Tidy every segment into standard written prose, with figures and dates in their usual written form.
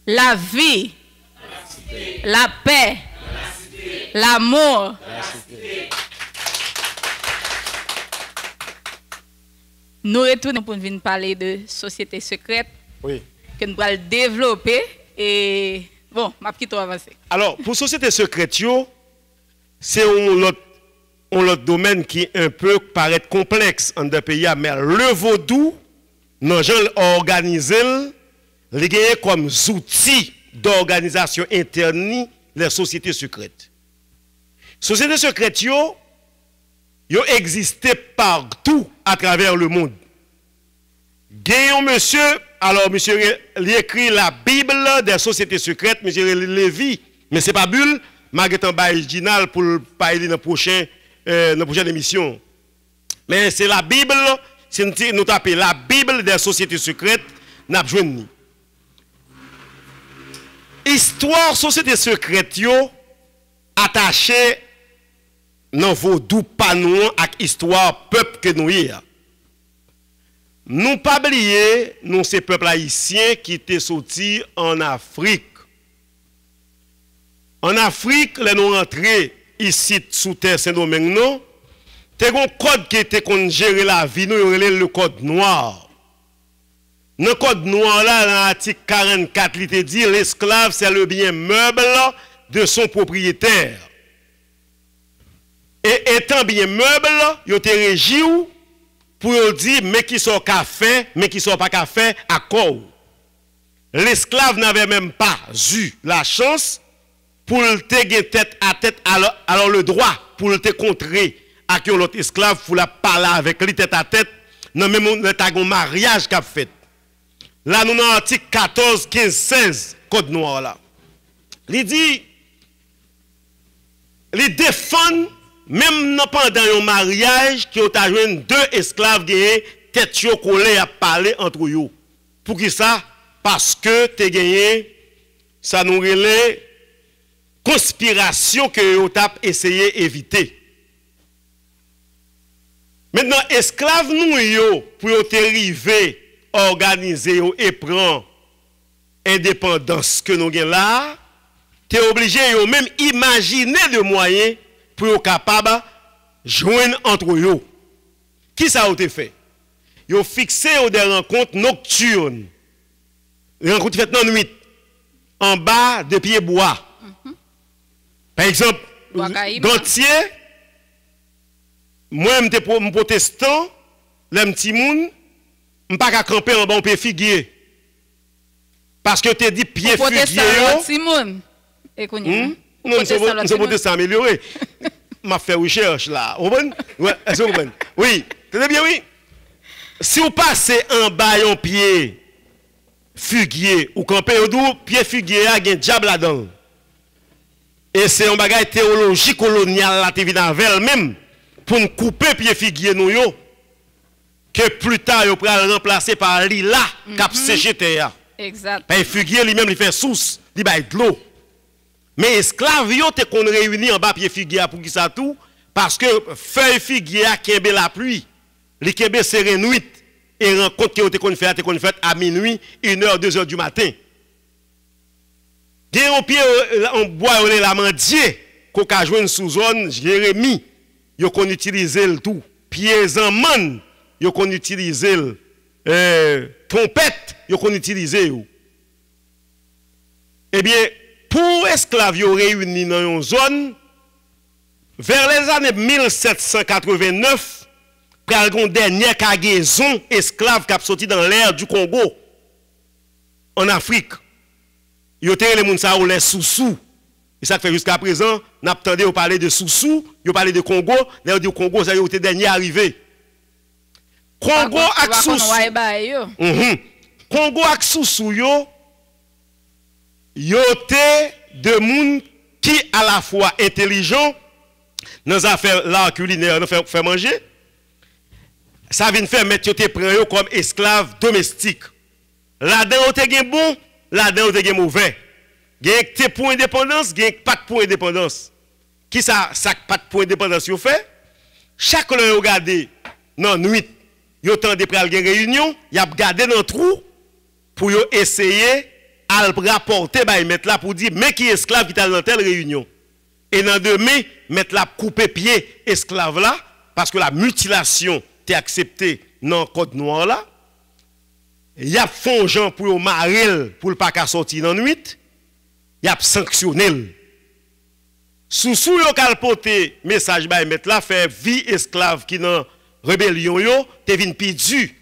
la vie, la paix, l'amour. Nous retournons pour venir parler de société secrète que nous allons développer et bon, ma petite avancer. Alors, pour société secrète, c'est un autre domaine qui un peu paraît complexe en deux pays, mais le vaudou, nous avons organisé les gagner comme outils d'organisation interne les sociétés secrètes. Sociétés secrètes, yo existé partout à travers le monde. Gagnons monsieur, alors monsieur il écrit la Bible des sociétés secrètes, monsieur Lévi, mais c'est pas bulle, Marguerite original pour parler dans la prochaine émission. Mais c'est la Bible, si nous tapons la Bible des sociétés secrètes, nous avons joué. Histoire société secrète yo attachée dans vos doux panneaux avec histoire peuple que nous y a. Nous pas oublier nous ces peuples haïtiens qui étaient sortis en Afrique. En Afrique, les nous rentrés ici sous terre Saint-Domingue, non, t'es un code qui était qu'on gérer la vie, nous le code noir. Dans le code noir là, dans l'article 44, il te dit l'esclave c'est le bien meuble de son propriétaire. Et étant bien meuble, il te régi pour dire mais qui sont café, mais qui sont pas café à quoi. L'esclave n'avait même pas eu la chance pour le te tête à tête alors le droit pour le te contrer à qui l'autre esclave pour la parler avec lui tête à tête non même le mariage qu'a fait. Là nous dans l'article 14 15 16 code noir là. Il dit il défend même pendant un mariage qui ont joué deux esclaves qui tête collée à parler entre eux. Pour qui ça? Parce que tu as gagné ça nous relève conspiration que vous avez essayé d'éviter. Maintenant, esclaves nous, pour arriver à organiser et prendre indépendance que nous avons là, tu es obligé de même imaginer des moyens pour être capable de joindre entre eux. Qui ça a été fait? Ils ont fixé des rencontres nocturnes. Des rencontres faites dans la nuit, en bas de pieds bois. Par exemple, Gantier, moi, je suis protestant, les petits moun, je ne peux pas camper en bas au pied figuier. Parce que tu dis pied figuier. Non, c'est protestant amélioré. Je fait recherche là. Est-ce que vous comprenez? Oui, très bien, oui. Si vous passez en bas un pied figuier ou camper au dos, pied figuier, il y a un diable là-dedans. Et c'est un bagage théologique colonial là, qui vient même pour nous couper pied figuier nous yo, que plus tard yo pourra remplacer par lila cap séché terre. Exact. Parce figuier lui-même il fait source, il bail de l'eau. Mais esclave yo te qu'on réunit en bas pied figuier pour qui ça tout parce que feuille figuier kembe la pluie, li kembe serré nuit et rencontre que te qu'on fait à minuit, 1h 2h du matin. Gen un pied en bois la mandier qu'on a joué sous zone Jérémie, yo qu'on utilise le tout. Pieds en man, yo qu'on utilise trompette, yo qu'on utilise yo. Eh bien, pour esclaves yo réunis dans une zone vers les années 1789, pral gon dernière cargaison esclaves qui a sorti dans l'air du Congo en Afrique. Yo te les moun sa ou les sous-sous. Et ça fait jusqu'à présent, n'a attendu au parler de sous-sous, yo parler de Congo, là dit Congo ça yo te dernier arrivé. Congo ak sous-sous. Congo ak sous-sous yo te de moun qui à la fois intelligent dans les affaires l'art culinaire, dans faire manger. Ça vient faire mettre yo te prend yo comme esclaves domestiques. Là-dedans te gen bon, là-dedans te gen mauvais. Gen te pour indépendance, gen pas pour indépendance. Qui ça pas pour indépendance yo fait? Chaque le regarder dans nuit, yo tande pral gen réunion, y a gardé dans trou pour yo essayer al rapporter bah mettre là pour dire mais qui esclave qui t'a dans telle réunion. Et dans demain mettre là couper pied esclave là parce que la mutilation t'est acceptée dans le code noir là. Il y a fond gens pour marel pour le pas qu'à sortir dans nuit. Il y a sanctionné. Sous yo kalpote message ba mettre là fait vie esclave qui dans rébellion yo te vinn pidu.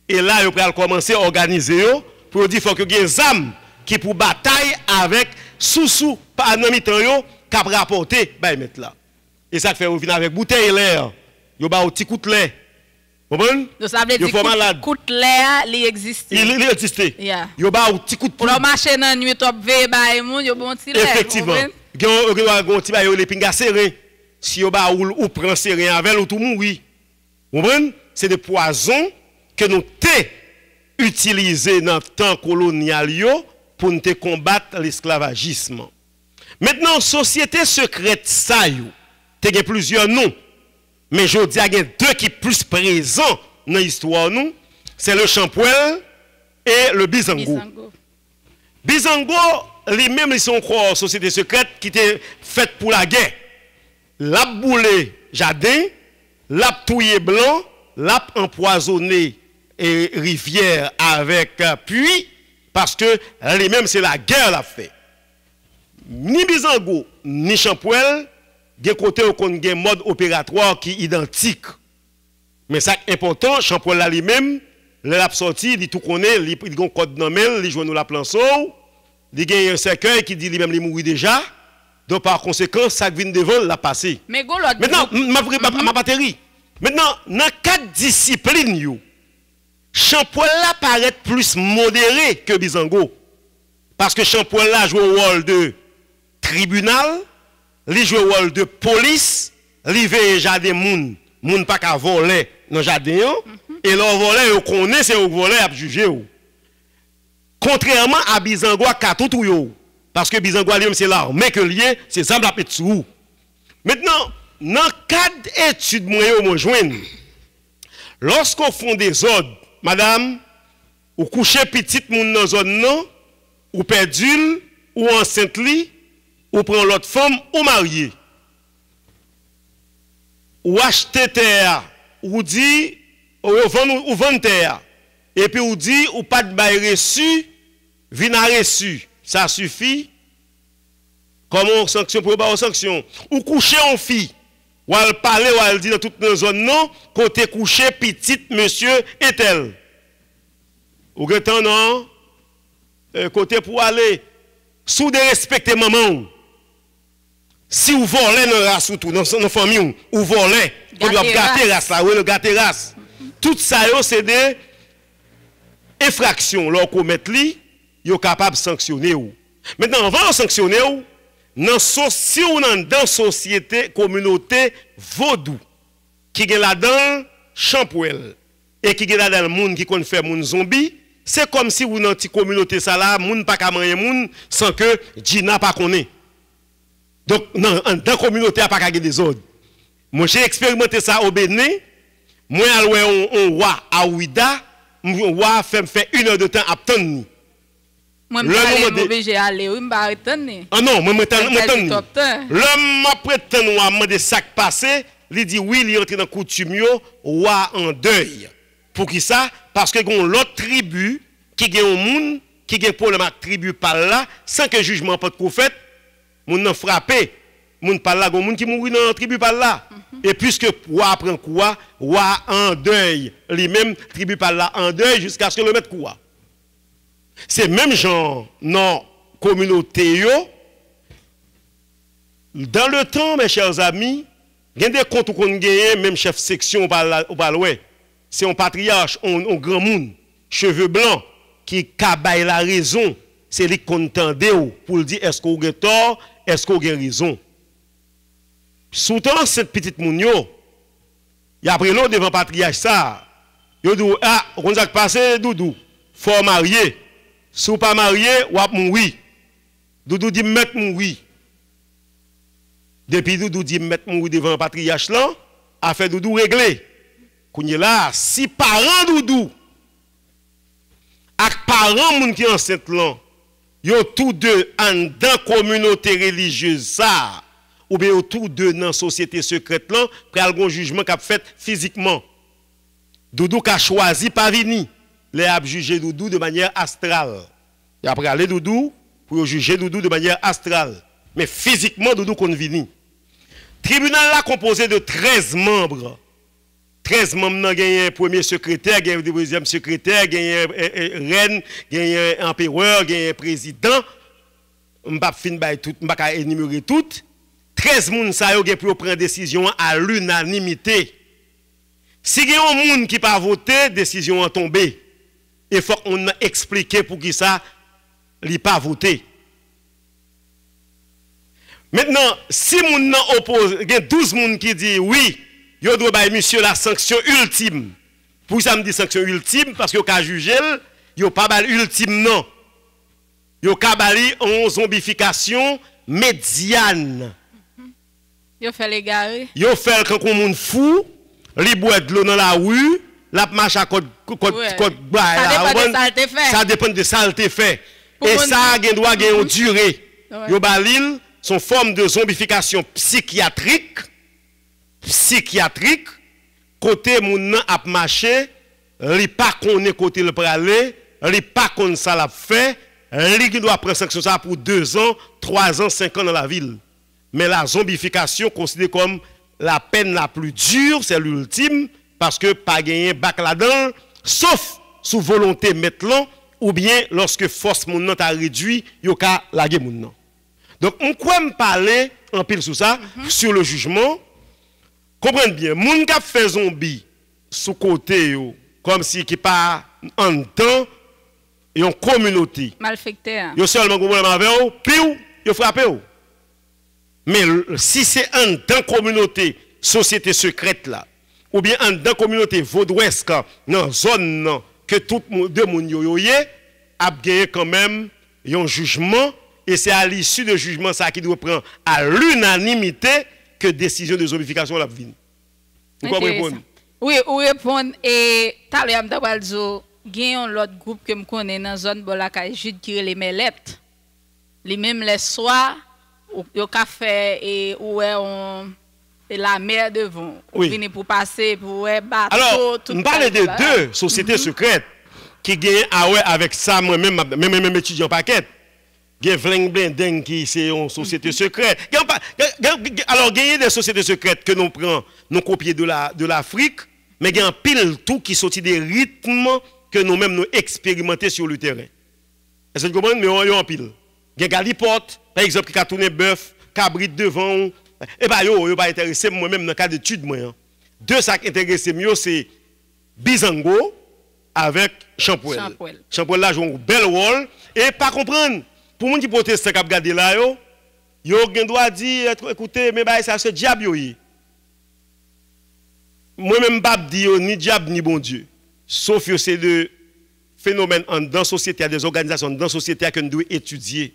Et là yo pral commencer à organiser yo pour dire faut que gen zam qui pour bataille avec sous par nan mitan yo k'ap rapporter ba mettre là. Et ça fait venir avec bouteille l'air. Yo ba petit coup de lait. Comprenez? Donc ça veut dire coup de lait il existe. Il existe. Yo ba petit coup de pour marcher dans nuit top veille ba moun yo bon ti lait. Effectivement. Gon ti ba yo les pinga serré. Si yo ba ou prend serré avec ou tout mourir. Comprenez? C'est des poisons que nous t'ai utilisé dans le temps colonial yo pour nous combattre l'esclavagisme. Maintenant société secrète ça yo, t'ai gen plusieurs noms. Mais je dis qu'il y a deux qui sont plus présents dans l'histoire nous, c'est le Champouel et le Bizango. Bizango, lui-même, ils sont quoi société secrète qui était faite pour la guerre. L'a boulé jardin, l'a touillé blanc, l'a empoisonné et rivière avec puits, parce que lui-même, c'est la guerre l'a fait. Ni Bizango, ni Champouel, des côtés où on a un mode opératoire qui est identique. Mais ça est important, Champouel là lui-même, l'a sorti, il tout connaît, il a un code nommel, il joue nous la plan saut, il a un cercueil qui dit lui-même il mourit déjà. Donc par conséquent, ça vient devant l'a passé. Mais maintenant, ma batterie. Maintenant, dans quatre disciplines, Champouel là paraît plus modéré que Bizango. Parce que Champouel là joue au rôle de tribunal, li joue rôle de police, li veille jardin moun pas qu'à voler dans jardin et leur voler yo connaît c'est au voler à juger. Contrairement à Bizango à tout yo parce que Bizango lui c'est l'armée que lié, c'est ça la petite sous. Maintenant, dans cadre étude moi joindre lorsqu'on font des ordres, madame, ou coucher petite moun dans zone non, ou perdu ou enceinte li ou prend l'autre femme ou marié. Ou acheter terre, ou dit, ou vendre terre. Et puis ou dit, ou pas de bail reçu, vina reçu. Ça suffit. Comment sanction pour pas sanction? Ou coucher en fille. Ou elle parler, ou elle dit dans toute nos zones non, côté coucher petite monsieur et tel. Ou getan non, côté pour aller, sous de respecter maman. Si vous volez dans la race ou tout, dans la famille, ou volez, on doit gâter race là, oui, le gâter race. Tout ça, c'est des infractions. Lorsqu'on commet li, vous êtes capable de sanctionner. Maintenant, avant de sanctionner, si on est dans la société, communauté vaudou, qui est là-dedans, Champouel, et qui est là-dedans le monde qui connaît faire moun zombie, c'est comme si vous dans une communauté ça là, moun pas ka manger moun sans que Gina pas connaît. Donc, dans la communauté, il n'y a pas des ordres. Moi, j'ai expérimenté ça au Bénin. Moi, j'ai un roi à Ouida. Un roi fait 1 heure de temps à attendre. Moi, je vais aller, je vais attendre. Ah non, moi, je vais attendre. L'homme m'a prétendu à demander ça qui passé. Il dit oui, il est entré dans le coutume, roi en deuil. Pour qui ça? Parce que il y a l'autre tribu qui a un monde qui a un problème avec la tribu par là, sans que jugement pas de fait. Moun nan frappé, moun par là, moun qui mouri dans la tribu par là. Et puisque roi prend quoi, roi en deuil, lui-même tribu par là en deuil jusqu'à ce que le mette quoi. C'est même genre non communauté yo. Dans le temps, mes chers amis, il y a des comptes qu'on gagne, même chef section au baloué. C'est un patriarche, un grand monde, cheveux blancs, qui cabaye la raison. C'est lui qu'on entendait pour dire est-ce qu'on a tort, est-ce qu'on a raison. Soutant cette petite mounio, il y a pris l'eau devant le patriarche ça. Il dit ah, on a passé Doudou, faut marier. Si vous pas marié, ou ap mourir. Doudou dit mettre mourir. Depuis Doudou dit mettre mourir devant le patriarche là, a fait Doudou régler. Kounye là, si parents Doudou, ak parents moun qui enceinte là, yo tous deux en dans communauté religieuse ça ou bien yo tous deux dans société secrète là pral gon jugement qu'a fait physiquement. Doudou qu'a choisi pas vini. Les a jugé Doudou de manière astrale. Et après aller Doudou pour juger Doudou de manière astrale. Mais physiquement Doudou qu'on vini. Tribunal là composé de 13 membres. 13 membres, il y a un premier secrétaire, il y a un deuxième secrétaire, il y a un reine, il y a un empereur, il y a un président. Je ne vais pas énumérer tout. 13 personnes pour prendre décision à l'unanimité. Si il y a un monde qui n'a pas voté, décision a tombé. Il faut qu'on explique pour qui ça n'a pas voté. Maintenant, si moun oppose, il y a 12 personnes qui disent oui, il doit bailler monsieur la sanction ultime. Pour ça me dit sanction ultime parce que ka juger, il pas bal ultime non. Il ka bali en zombification médiane. Il fait les garer. Il fait quand on moun fou, li boit de l'eau dans la rue, la marche à côte ça dépend de saleté fait. Et ça doit gagner une durée. Yo balil son forme de zombification psychiatrique, côté moun a marché, li pas connaît côté le praler, li pas connaît ça l'a fait, li doit prendre sanction ça pour 2 ans, 3 ans, 5 ans dans la ville. Mais la zombification considérée comme la peine la plus dure, c'est l'ultime parce que pas gagner bac là-dedans sauf sous volonté maintenant ou bien lorsque force moun nan t'a réduit, yo ka lage moun nan. Donc, on peut me parler en pile sur ça, sur le jugement. Comprenez bien, moun qui fait zombie sous côté, comme si qui pas en temps, et en communauté. Malfecteur. Yo seulement problème avec eux, puis yo frappé eux. Mais si c'est en temps communauté, société secrète là, ou bien en temps communauté vaudouesque, dans zone non, que tout deux moun yo yé, a gagné quand même un jugement. Et c'est à l'issue de jugement ça qui doit prendre à l'unanimité que décision de zombification la vient. Vous comprenez répondre? Oui, ou répondre et tout à l'heure m'dabal il y a un autre groupe que me connais dans zone Bolaka Jude qui les Melette. Les mêmes les soirs au café et où on et la mer devant. Oui. Venir pour passer pour bateau. Alors, on parle de deux sociétés secrètes qui gagnent avec ça même étudiant paquet. Il y a Vling qui c'est une société secrète. Alors, il y a des sociétés secrètes que nous prenons, nous copions de l'Afrique, mais il y a un pile tout qui sortit des rythmes que nous-mêmes nous expérimentons sur le terrain. Est-ce que vous comprenez? Mais on y a un pile. Il y a Galipote, par exemple, qui a tourné bœuf, cabrit devant. Et bien, yo pas intéressé moi-même dans le cas d'études. Deux sacs intéressés mieux, c'est Bizango avec Champouel. Champouel là joue un bel rôle. Et pas comprendre. Pour les gens qui protestent, qui regardent là, ils doivent dire, écoutez, mais ça c'est diable. Moi-même, je ne dis ni diable ni bon Dieu. Sauf que c'est des phénomènes dans la société, des organisations dans la société que nous devons étudier.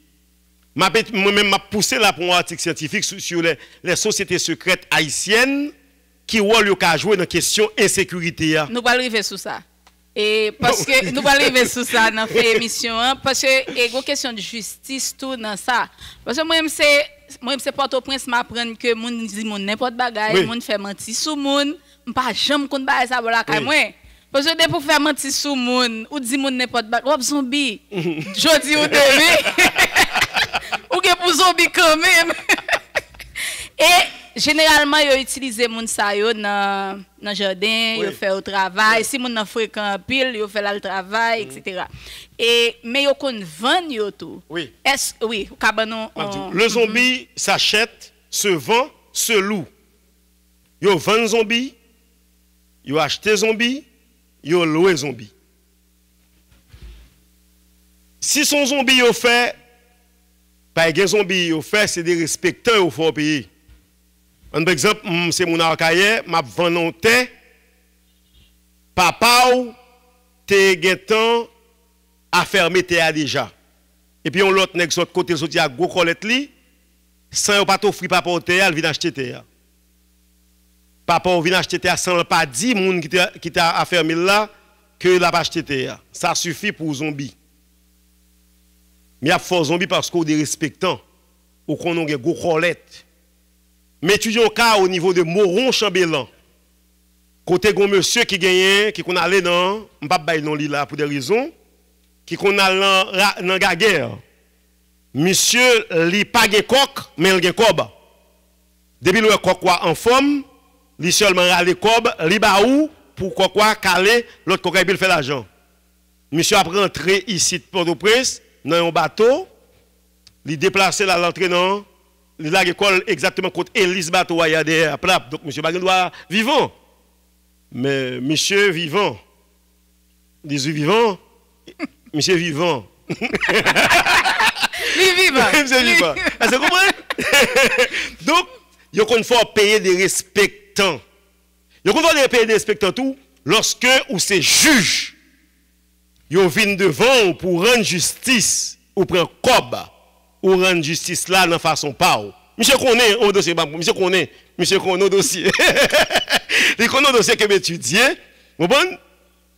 Moi-même, je poussé là pour un article scientifique sur les sociétés secrètes haïtiennes qui ont joué dans la question insécurité. Nous allons arriver sur ça. Et parce que nous allons arriver sur ça dans l'émission, parce que il y a une question de justice tout dans ça. Parce que moi-même, c'est Port-au-Prince m'apprendre que moun dit n'importe bagaille, moun fait mentir sous moun, pas jamais qu'on baille ça voilà moi. Parce que pour faire mentir sous moun, ou dit moun n'importe bagaille, ou zombie. Jodi ou demain. Ou que pour zombie quand même. Et généralement, ils utilisent moun sa yo dans le jardin, ils font au travail. Si moun nan fréquent pile, ils font le travail, etc. Mais ils kon vendre yo tout. Oui. Oui, cabanon. Le zombie s'achète, se vend, se loue. Ils vendent zombie, ils achètent zombie, ils louent zombie. Si son zombie yo fait, par exemple, zombie yo fait, c'est des respecteurs au fort pays. Par exemple, c'est mon arcaïe, m'a vendu papa ou te getan a fermé te déjà. Et puis on l'autre nèg l'autre côté sorti à gros colette li, sans pas t'offrir papa au te, il vient acheter te. Papa ou vient acheter te sans pas dit moun qui t'a fermé là que l'a pas acheté te. Ça suffit pour zombie. Mais il y a fort zombie parce qu'on est respectant. Ou qu'on a une gros colette. Mais étudions cas au niveau de Moron Chambellan. Côté un monsieur qui gagne, qui qu'on allait dans, je ne vais pas non là pour des raisons, qui qu'on a dans la guerre. Monsieur, il n'a pas de coq, mais il a cob. Depuis le coq en forme, il seulement a le cob, il a où pour coq caler, l'autre coq il fait l'argent. Monsieur a rentré ici de Port-au-Prince, dans un bateau, il déplacé à l'entrée dans l'école exactement contre Élise bateau il y a des plats. Donc monsieur Baguen doit vivant. Mais monsieur vivant, Jésus vivant, monsieur vivant. Monsieur vivant. Est-ce que vous comprenez? Donc, il faut payer des respectants. Il faut payer des respectants tout lorsque ou c'est juge. Ils viennent devant pour rendre justice ou prendre cob ou rendre justice là de façon pas. Monsieur connaît au dossier, monsieur connaît au dossier. Il connaît au dossier que m'étudier. Bon,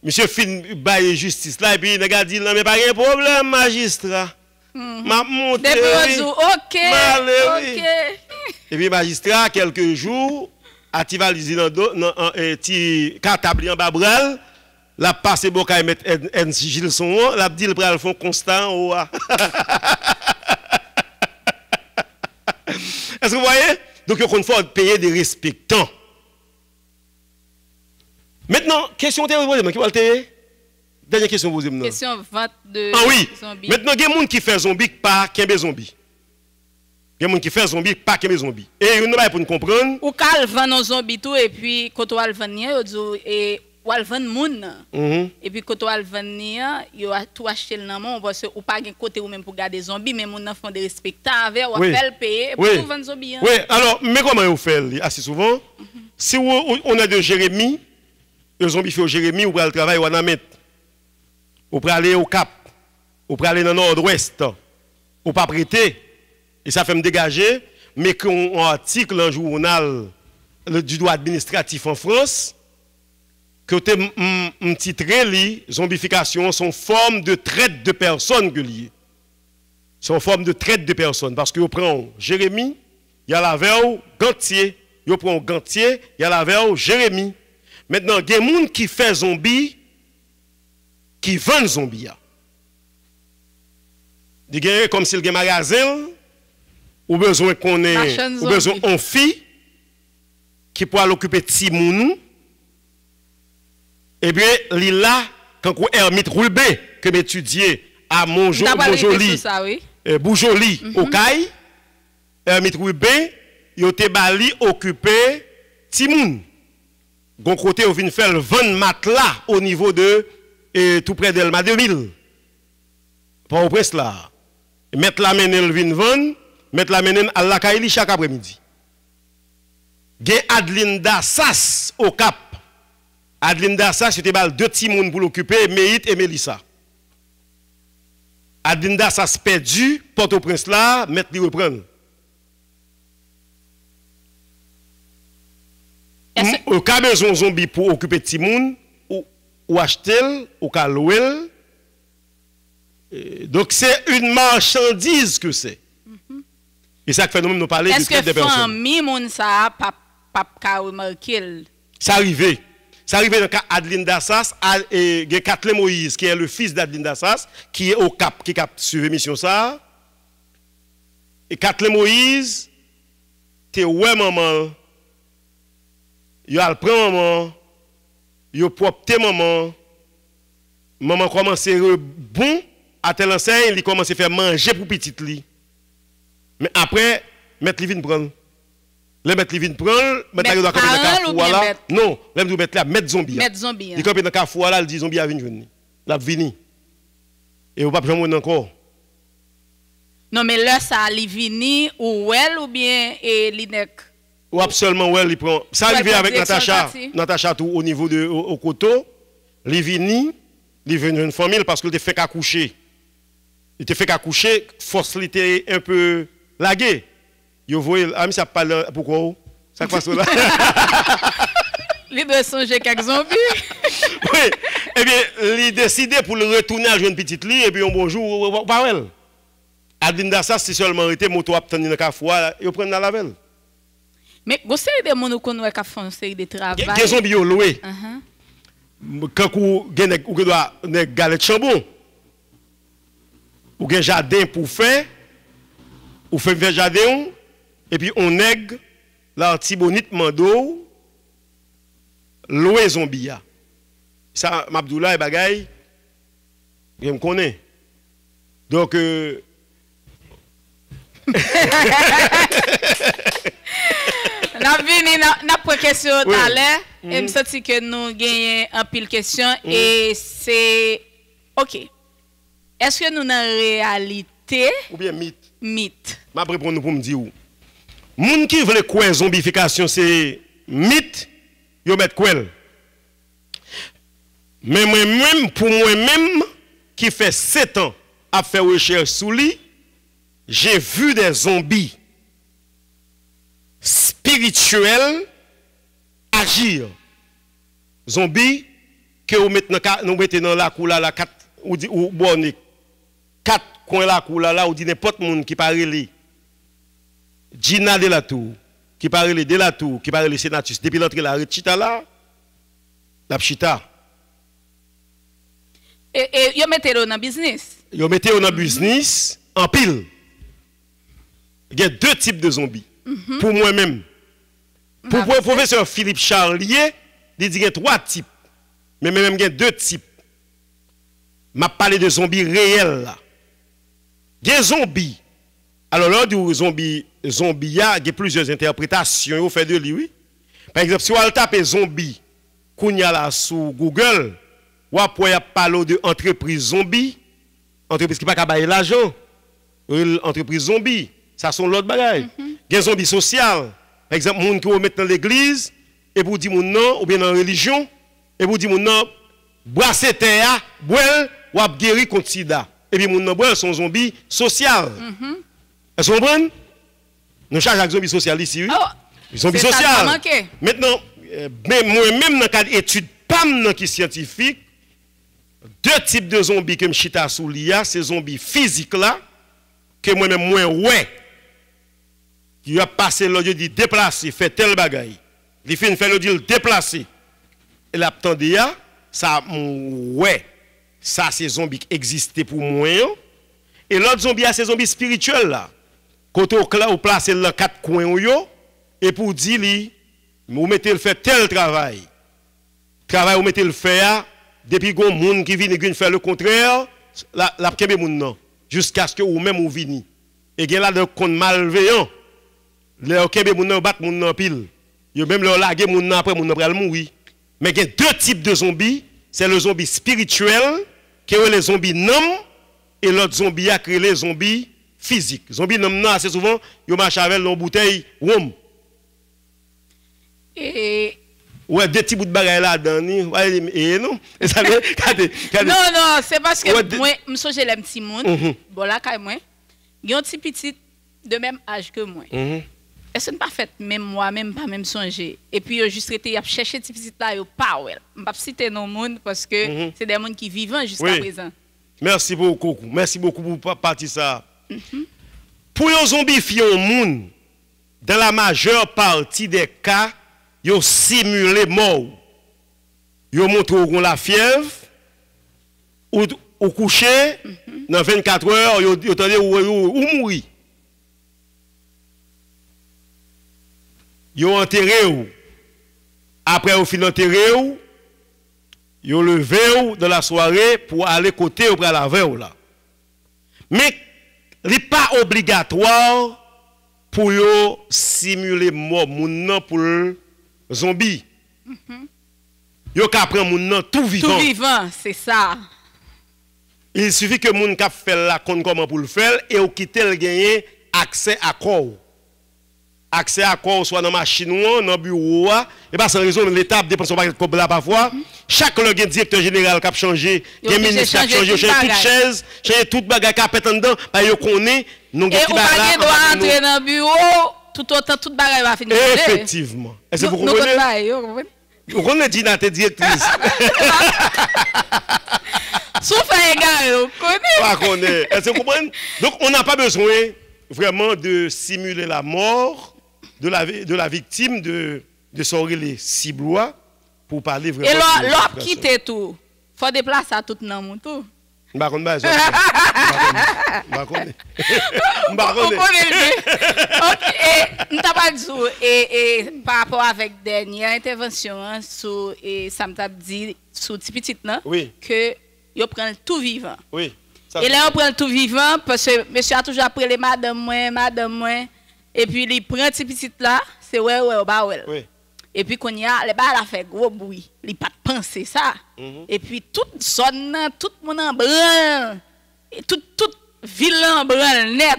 monsieur fin bail justice là et puis il a dit non mais pas de problème magistrat. M'a monté. OK. Et puis magistrat quelques jours activalisé dans petit cartable en babral. La passe boka mettre un sigil son la dit le pral fond constant ou Est-ce que vous voyez? Donc il faut payer des respectants. Maintenant, question qui va le payer? Dernière question vous avez. Question 22 ah oui. Zombies. Maintenant il y a des gens qui font zombie pas qu'un zombie. Il y a des gens qui font zombie pas qu'un zombie. Et une pas pour nous comprendre. Ou calvan nos zombies tout et puis quand on alvania et Walvan moun. Et puis quand on alvania, yo a tout acheté le nom parce que ou pas gen côté ou même pour garder zombies mais moun font des respectants avec ou fait le payer pour tout vendre zombies. Oui, alors mais comment vous faites assez souvent? Si on a de Jérémie, le zombie fait au Jérémie ou pour le travail ou à Namet. Ou pour aller au Cap, ou pour aller dans le nord-ouest, ou pas prêter. Et ça fait me dégager, mais qu'on article dans le journal du droit administratif en France, que tu as titré, les zombifications sont forme de traite de personnes que liées. C'est forme de traite de personnes. Parce que vous prenez Jérémie, il y a la veille Gantier. Vous prenez Gantier, il y a la veille Jérémie. Maintenant, il y a des gens qui font zombie, qui vendent zombies. Il y a comme s'il y a un magasin, ou besoin qu'on ait, ou besoin d'une fille qui pourra l'occuper de Timoun. Eh bien, là, quand on ermite Roulbé, que m'étudier à Montjoli, Boujoli, au Caille, ermite Roulbé, il a été bali occupé Timoun. Gon côté, on vient faire le 20 matelas au niveau de tout près d'Elma 2000. Pas au presse là. Mettre la menel vin vendre, mettre la menel à la Kaili chaque après-midi. Gen Adeline Dassas au Cap. Adeline Dassas, c'était bal deux petits moun pour l'occuper, Meït et Mélissa. Adeline Dassas perdu, Port-au-Prince là, mettre lui reprendre. Au cas besoin zombie pour occuper petit moun ou acheter ou ka louer. Donc c'est une marchandise que c'est. Et ça fait nous parler de traite de personnes. Est-ce que famille moun ça pas remarquer? Ça arrivé. Ça arrivé dans le cas Adeline Dassas et Kathleen Moïse qui est le fils d'Adeline Dassas qui est au Cap qui a suivi mission ça. Et Kathleen Moïse t'es ouais maman. Yo al prend maman. Yo propre maman. Maman commence à bon à tel enseigne, il commence à faire manger pour petite li. Mais après mettre li vinn prendre. Les mettre li vinn prendre, mettre la dans carrefour là. Non, les mettre là mettre zombie. Mettre zombie. Il campe dans carrefour là, il dit zombie a vinn venir. La vini. Et on pas jamais encore. Non mais là ça li vini ou elle ou bien et linek. Ou absolument ouais, il prend. Ça arrivé avec Natacha, Natacha tout au niveau de au coteau, li vini, li venu une famille parce qu'il te fait qu'accoucher. Il te fait qu'accoucher, force il était un peu lagué. Yo voyez, ami ça parle pourquoi ça passe là. Il doit songer quelques zombies. Oui. Eh bien, il décidé pour le retourner à jeune petite lit et puis un bonjour parole. Adinda ça, c'est seulement été moto à tenir dans le café, ils prennent dans la velle. Mais vous savez des gens qui font une série de travail. Des zombies loués. Quand vous avez une galette chambon, ou un jardin pour faire, ou fait un jardin, et puis on nègre l'antibonite mando, loué zombie. Ça, Mabdoula et Bagay, je me connais. Donc, n'a pas question tout à l'heure et me senti que nous gagnons un pile question et c'est OK. Est-ce que nous dans réalité ou bien mythe? M'a répondre pour me dire où. Moun qui veut quoi zombification c'est mythe, yo met quoi. Mais moi-même pour moi-même qui fait 7 ans à faire recherche sous lui, j'ai vu des zombies spirituels agir. Zombies que nous mettez dans la coula la 4 ou bon 4 coins la coula là ou dit n'importe monde qui parle li. Gina de la Tour qui parle de la Tour qui parle Senatus depuis l'entrée la chita là la chita. Et yo mettez dans le business. Yo mettez dans le business en pile. Il y a 2 types de zombies. Pour moi-même. Pour le professeur Philippe Charlier, il dit qu'il y a 3 types. Mais même il y a 2 types. Je parle de zombies réels. Il y a des zombies. Alors là, du zombie, il y a plusieurs interprétations au fait de lui. Oui. Par exemple, si on tape zombie, qu'on y a là sur Google, ou après parler de entreprise zombie, entreprise qui n'a pas bailler l'argent, entreprise zombie, ça sont l'autre bagaille. Il y a zombie social. Par exemple, les gens qui mettent dans l'église, et vous dites mon nom, ou bien dans la religion, et vous dites mon nom, brasser terre, boire, ou guérir contre sida. Et puis mon nom, boire, sont zombies social. Est-ce que vous comprenez? Nous chargeons avec zombies social ici, oui. Zombies social. Maintenant, moi-même dans le cadre d'études, pas dans scientifique, 2 types de zombies que je chita sous l'IA, ces zombies physiques là, que moi-même, ouais. Il a passé l'audio dit déplacer, fait tel bagaille. Il fait l'audio déplacer. Et là, ça, ouais, ça c'est zombies qui existent pour moi. Et l'autre zombie, c'est zombies spirituels là. Quand on place dans 4 coins, et pour dire, vous mettez le fait tel travail. Travail, vous mettez le faire, depuis que monde qui vient faire le contraire, la kebe moun nan, jusqu'à ce que vous-même vous vini. Et il y a là des comptes malveillants. Les kebe moun nan bat moun nan pile. Yo même leur laguer moun nan après moun nan pral mourir. Mais il y a 2 types de zombies, c'est le zombie spirituel qui est les zombies nom et l'autre zombie a créé les zombies physiques. Zombies nom nan assez souvent yo marche avec une bouteille rhum. Et ouais, 2 petits bouts de bagaille là-dedans, et non? Non, c'est parce que moi, je suis les petits monde. Bon, là, quand moi, il y a un petit petit de même âge que moi. Est-ce que pas fait même moi, même pas même songer? Et puis, je juste été chercher petit petit là, pas ouais. Je ne vais pas citer nos monde parce que c'est des gens qui vivent jusqu'à présent. Merci beaucoup. Merci beaucoup pour partir ça. Pour les zombifier au monde, dans la majeure partie des cas, ils simulent mort. Ils montrent la fièvre, ou coucher, dans 24 heures, ils attendent ou mourir. Ils ont enterré. Après, ils ont enterré, ils ont levé dans la soirée pour aller côté ou pour la veille. Mais ce n'est pas obligatoire pour simuler mort pour zombie. Yo ka prend moun nan tout vivant. Tout vivant, c'est ça. Il suffit que moun ka fait la kon comment pour le faire et ou quitter le gagner accès à corps. Accès à corps soit dans machine ou dans bureau et pas sans raison l'étape dépense pas comme là parfois. Chaque le directeur général qui a changé, les ministres qui a changé, toute chaise, changer toute bagarre qui a pété dedans, ba yo connaît nous et on pas doit entrer dans bureau tout autant toute bagarre va finir. Effectivement. Est-ce que vous comprenez? Vous connaissez Gina, t'es directrice. Souffle égal, vous connaissez? Pas connaît. Est-ce que vous comprenez? Donc, on n'a pas besoin vraiment de simuler la mort de la victime de sortir les ciblois pour parler vraiment. Et l'autre quitte tout. Il faut déplacer à tout le monde. Tout. Bah, on va et par rapport avec dernière intervention sur et ça m'a dit sur petit oui, que yo prend tout vivant. Oui. Et là on prend tout vivant parce que monsieur a toujours appelé madame moi et puis il prend petit là, c'est ouais bah ouais. Oui. Et puis qu'on y a les balles a fait gros bruit, il pas penser ça. Et puis toute zone, tout le monde en branle. Et tout ville en branle net.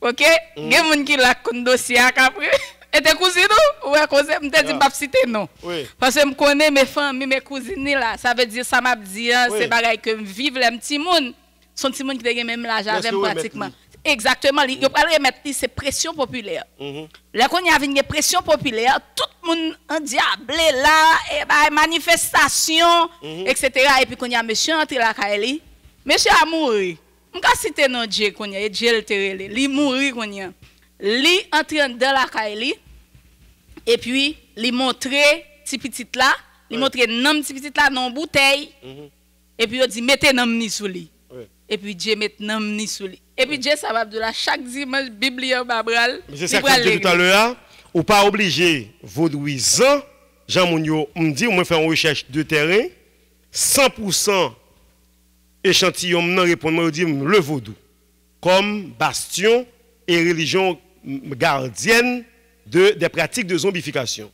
OK? Il y a monde qui la con dossier après. Et tes cousines ouais cause me dit pas citer non. Oui. Parce que me connais mes familles, mes cousines là, ça veut dire ça m'a dit c'est bagaille que vivent les petits monde. Son petit monde qui a même l'âge avec pratiquement. Exactement, il va remettre c'est pression populaire. Là qu'on y a une pression populaire, tout le monde en diable là, et bah manifestation, etc. Et puis qu'on y a monsieur entré la Kaili, monsieur a mouru. On va citer non Dieu qu'on y a, Dieu le terrelé, il mouru qu'on y a. Li entré dans la Kaili et puis il montrer petit petit là, il montrer nom petit petit là dans bouteille. Et puis il dit mettez nom ni sous lui. Et puis Dieu met nom ni sous lui. Et puis Dieu ça va de là chaque dimanche Bible babral. C'est ça que je dis tout à l'heure, ou pas obligé vaudouisant, Jean Mounio me dit on fait une recherche de terrain 100% échantillon me répondre me dit le vaudou comme bastion et religion gardienne des pratiques de zombification.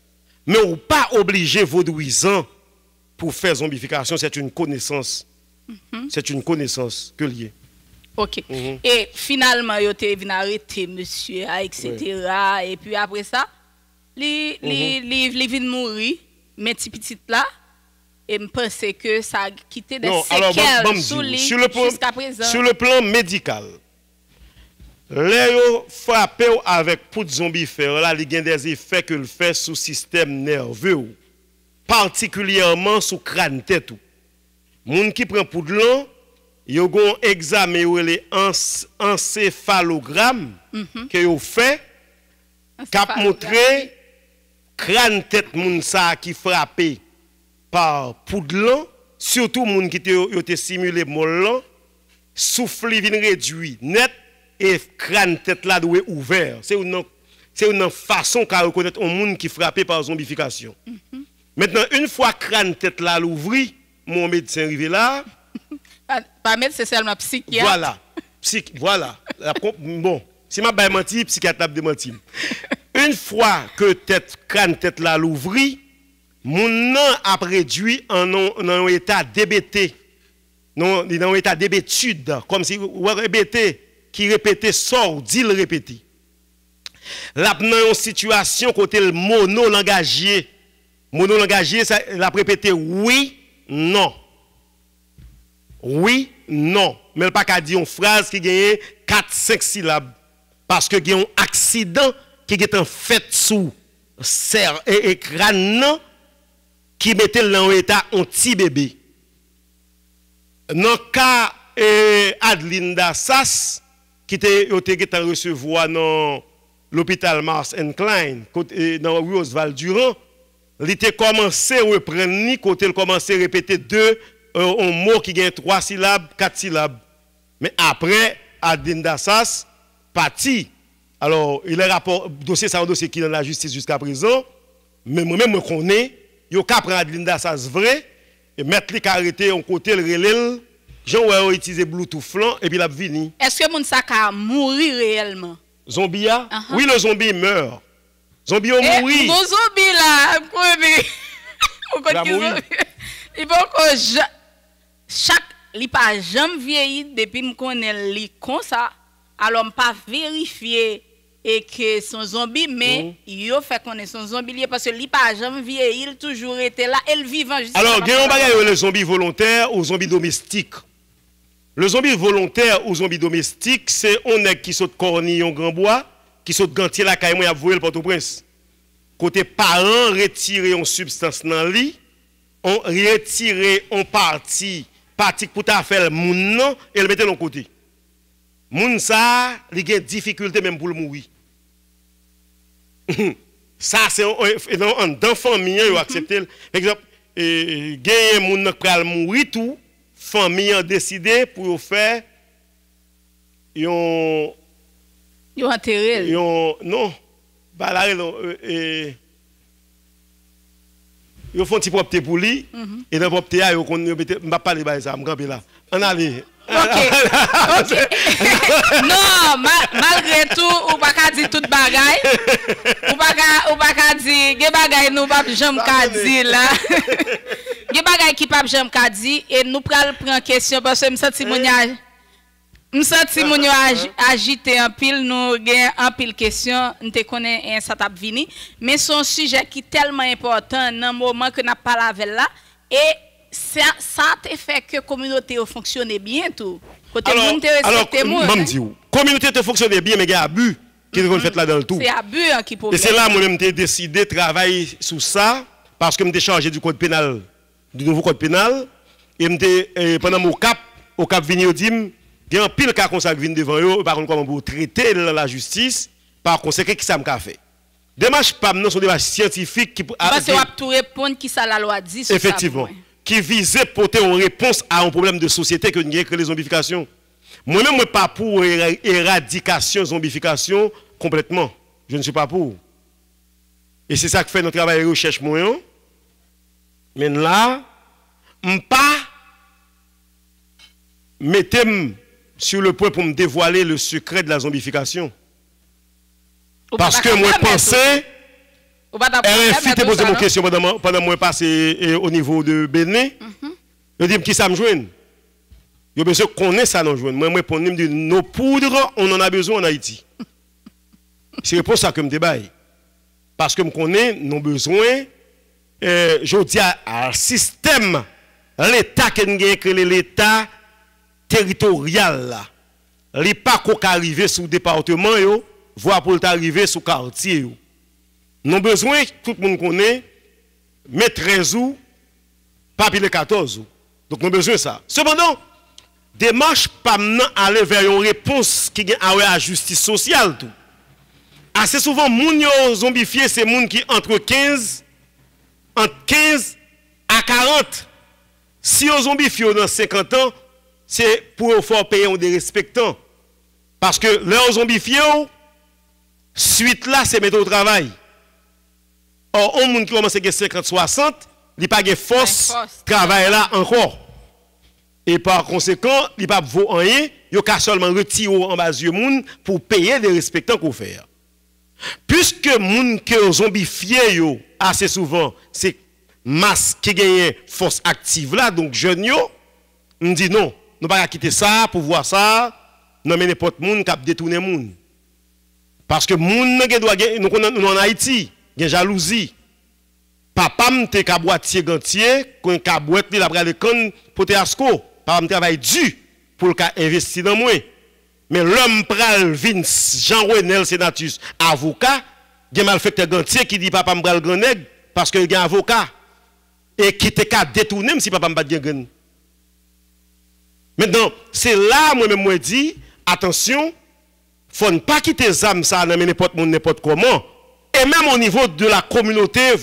Mais ou pas obligé vaudouisant pour faire zombification, c'est une connaissance. C'est une connaissance que liée. OK. Et finalement, il a venu arrêter monsieur, etc. Oui. Et puis après ça, il vient mourir, mais petit là, et je pense que ça a quitté des séquelles sous lui jusqu'à présent. Sur le plan médical, les frappé avec poudre zombifère, là, il y a des effets que le fait sur le système nerveux, particulièrement sur le crâne tête. Moun qui prend poudre là, yo gon examen ou les encéphalogramme que yo fait cap montrer crâne tête moun ça qui frappé par poudre là, surtout moun qui yo te simulé mol là, souffle vinn réduit net et crâne tête là doit ouvert. C'est une façon qu'a reconnaître un moun qui frappé par zombification. Maintenant une fois crâne tête là l'ouvri, mon médecin arrivé là. Pas médecin, c'est seulement psychiatre. Voilà. Bon, si je ne menti, psychiatre a démenti. Une fois que crâne tête là l'ouvri, mon nom a réduit en un état d'hébété. Non, dans un état d'hébétude. Comme si vous répétez, qui répétait, sort, dit le répéter. Là, dans une situation côté le monolangagier. Monolangagier, ça l'a répété oui. Non. Oui, non. Mais il n'y a pas qu'à dire une phrase qui gagne 4-5 syllabes. Parce que il y a un accident qui est en fait sous serre et crâne qui mettait dans l'état un petit bébé. Dans le cas Adeline Dassas, qui était recevoir dans l'hôpital Mars Klein, dans Roosevelt Durand, il était commencé à reprendre, côté il commençait à répéter un mot qui gagne 3 syllabes, 4 syllabes. Mais après, Adeline Dassas, parti. Alors, il est rapport, dossier, c'est un dossier qui est dans la justice jusqu'à présent. Mais moi-même, je connais, il y a qu'à prendre Adeline Dassas vrai, et mettre les arrêter en côté, le relais, Jean a utilisé Bluetooth flanc, et puis il a fini. Est-ce que mon sac a mouru réellement? Zombie, oui, le zombie meurt. Zombie a mouru. Le zombie là, vous connaissez. Il faut que chaque li pas jamais vieilli depuis me connaît li comme ça, alors pas vérifier et que son zombie mais il fait connaître son zombie parce que li pas jamais vieilli, il toujours été là, elle vivant juste. Alors il y a un bagage le zombie volontaire ou zombie domestique. Le zombie volontaire ou zombie domestique, c'est on nèg qui saute cornillon grand bois, qui saute gantier la caille moi y a voyer le Port-au-Prince. Côté parents retirer une substance dans lit, on retire en partie pratique pour ta faire moun non et le mettre de côté. Moun ça, il a des difficultés même pour le mourir. Ça c'est dans famille yo accepter. Par exemple, gagner moun qui pral mourir tout, famille a décidé pour faire yon enterré. Non, bah là ils font un petit propre pour lui et dans propre ils on pas parler ça, me là. On allez. OK. Non, malgré tout, ou pas dire toute bagaille. Ou pas dire des bagaille nous pas jamais ka dire là. Des bagaille qui pas jamais ka dire et nous prendre question parce que me senti mon agité en pile nous gain en pile question nous te connaît ça t'a vini mais son sujet qui tellement important dans moment que n'a pas lavé là et ça te fait que communauté fonctionne bien tout côté monde te respecter moi alors dit communauté te fonctionne bien mais il y a abus qui te fait là dans le tout c'est abus qui problème et c'est là moi même t'ai décidé travailler sur ça parce que me t'ai chargé du code pénal du nouveau code pénal et me t'ai pendant mon cap au cap vini dim il y a un pile cas comme ça qui vient devant eux, par contre, comment vous traiter la justice, par conséquent, qui ça m'a fait. Démarche PAM, non, sont des démarches scientifiques qui. Parce que vous avez tout répondre qui ça la loi dit. Effectivement. Qui visait porter une réponse à un problème de société que nous avons créé les zombifications. Moi-même, je ne suis pas pour éradication, zombification complètement. Je ne suis pas pour. Et c'est ça que fait notre travail de recherche moyen. Mais là, je ne pas mettez-moi sur le point pour me dévoiler le secret de la zombification. Parce que moi, je pensais, RFI t'a posé mon question pendant que moi passé au niveau de Bénin. Je dis, qui ça me joue? Je besoin connaître ça, non joue. Moi, je réponds, nos poudres, on en a besoin en Haïti. C'est pour ça que je me débaille. Parce que je connais nos besoins, je dis à système, l'État qui est l'État territorial là. Il n'est pas qu'on arrive sur le département, voire pour arriver sur le quartier. Nous avons besoin, tout le monde connaît, mais 13 août, pas le 14 août. Donc nous avons besoin de ça. Cependant, démarche pas maintenant aller vers une réponse qui est à la justice sociale. Tout. Assez souvent, les gens zombifiés, c'est les gens qui entre 15 à 40. Si on zombifie dans 50 ans, c'est pour faire payer des respectants. Parce que leurs zombifiés, suite là, c'est mettre au travail. Or, un monde qui commence à 50-60, il n'a pas de force travail là encore. Et par conséquent, il n'a pas de rien, il a seulement retiré en bas du monde pour payer des respectants qu'on fait. Puisque les gens qui sont zombifiés, assez souvent, c'est masse qui gagne force active là, donc jeunes, on dit non. Nous ne pouvons pas quitter ça pour voir ça. Nous n'avons pas de monde qui a détourné le monde. Parce que nous en Haïti, il y a jalousie. Papa m'te ka boîtier gantier, qu'on ka boîte li la bra le con pour te asko. Papa me travaille dur pour investir dans moi. Mais l'homme pral vin Jean Renel Senatus avocat, il y a malfecteur gantier qui dit papa me bral grand nèg parce que il y a un avocat et qui te ka détourner même si papa me pas de grand. Maintenant, c'est là, moi-même, moi, dis, attention, faut ne pas quitter les âmes, ça, n'importe comment. Et même au niveau de la communauté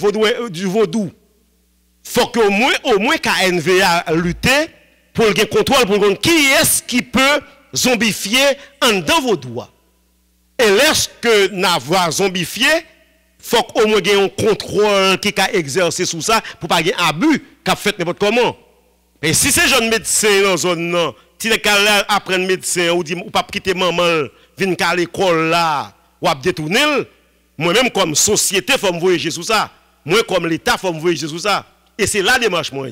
du vaudou, faut qu'au moins KNVA lutter pour le contrôle, pour le qui est-ce qui peut zombifier en dans vos doigts. Et lorsque n'avoir zombifié, faut qu'au moins ait un contrôle qui a exercé sous ça pour pas avoir abus qu'a fait n'importe comment. Et si ces jeunes médecins dans la zone, si les gens apprennent médecin ou disent ou pas quitter maman, viennent à l'école là, ou à détourner, moi-même comme société, il faut me voyager sur ça. Moi comme l'État, il faut me voyager sur ça. Et c'est là démarche moi.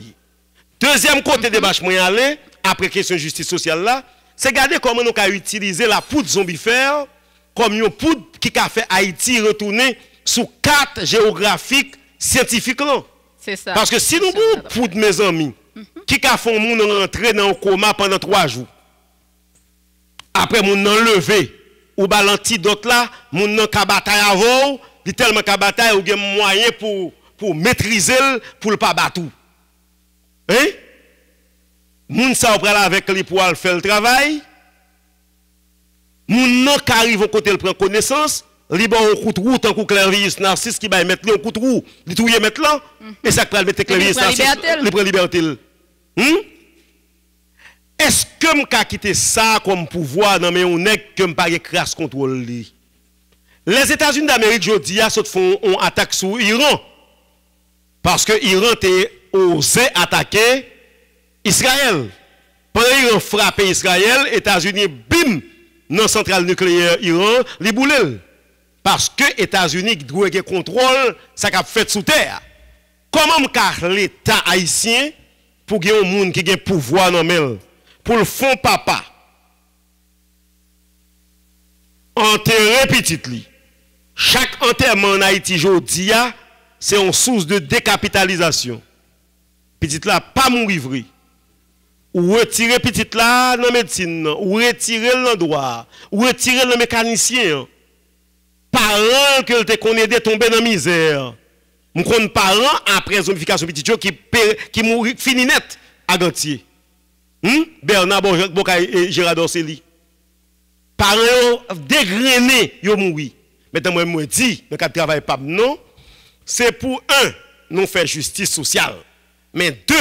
Deuxième côté démarche moi aller, après question de justice sociale là, c'est regarder comment nous avons utilisé la poudre zombifère comme une poudre qui a fait Haïti retourner sous carte géographique scientifique. C'est ça. Parce que si nous avons poudre, mes amis, qui a fait moun rentrer dans le coma pendant 3 jours. Après moun nan levé ou ba l'antidote là, moun nan ka bataille avant, dit tellement ka bataille ou gen moyen pour maîtriser pour le pas battre. Hein? moun sa pral avec lui pour faire le travail. Moun nan qui arrive au côté le prend connaissance, li bon un coup de roue tant que Clervis Narcisse qui va mettre un coup de roue, li touyer mettre là et ça pral mettre Clervis Narcisse, li prend liberté. Est-ce que m'ka quitter ça comme pouvoir dans mes nèg que m'pa crasse contrôle li? Les États-Unis d'Amérique jodi a saute font une attaque sur Iran parce que Iran t'est osé attaquer Israël. Pendant Iran frappe Israël, États-Unis bim dans centrale nucléaire Iran, li boule. Parce que États-Unis doit avoir contrôle ça qu'a fait sous terre. Comment car l'État haïtien pour gagner un monde qui a pouvoir dans mel pour le fond papa enterrer petit li. Chaque enterrement en Haïti jodi a c'est une source de décapitalisation. Petit là pas mourir vrai. Ou retirer petit là dans médecine, ou retirer le droit, ou retirer le mécanicien. Parents que te connaît de tomber dans misère. Mon connais parents après zombification petit qui mourit fini net à Gantier. Bernard Bocay et Gérard Dorceli. Parents dégrenés yo mouri. Maintenant moi dis dans cadre travail pas non, c'est pour un nous faire justice sociale. Mais deux,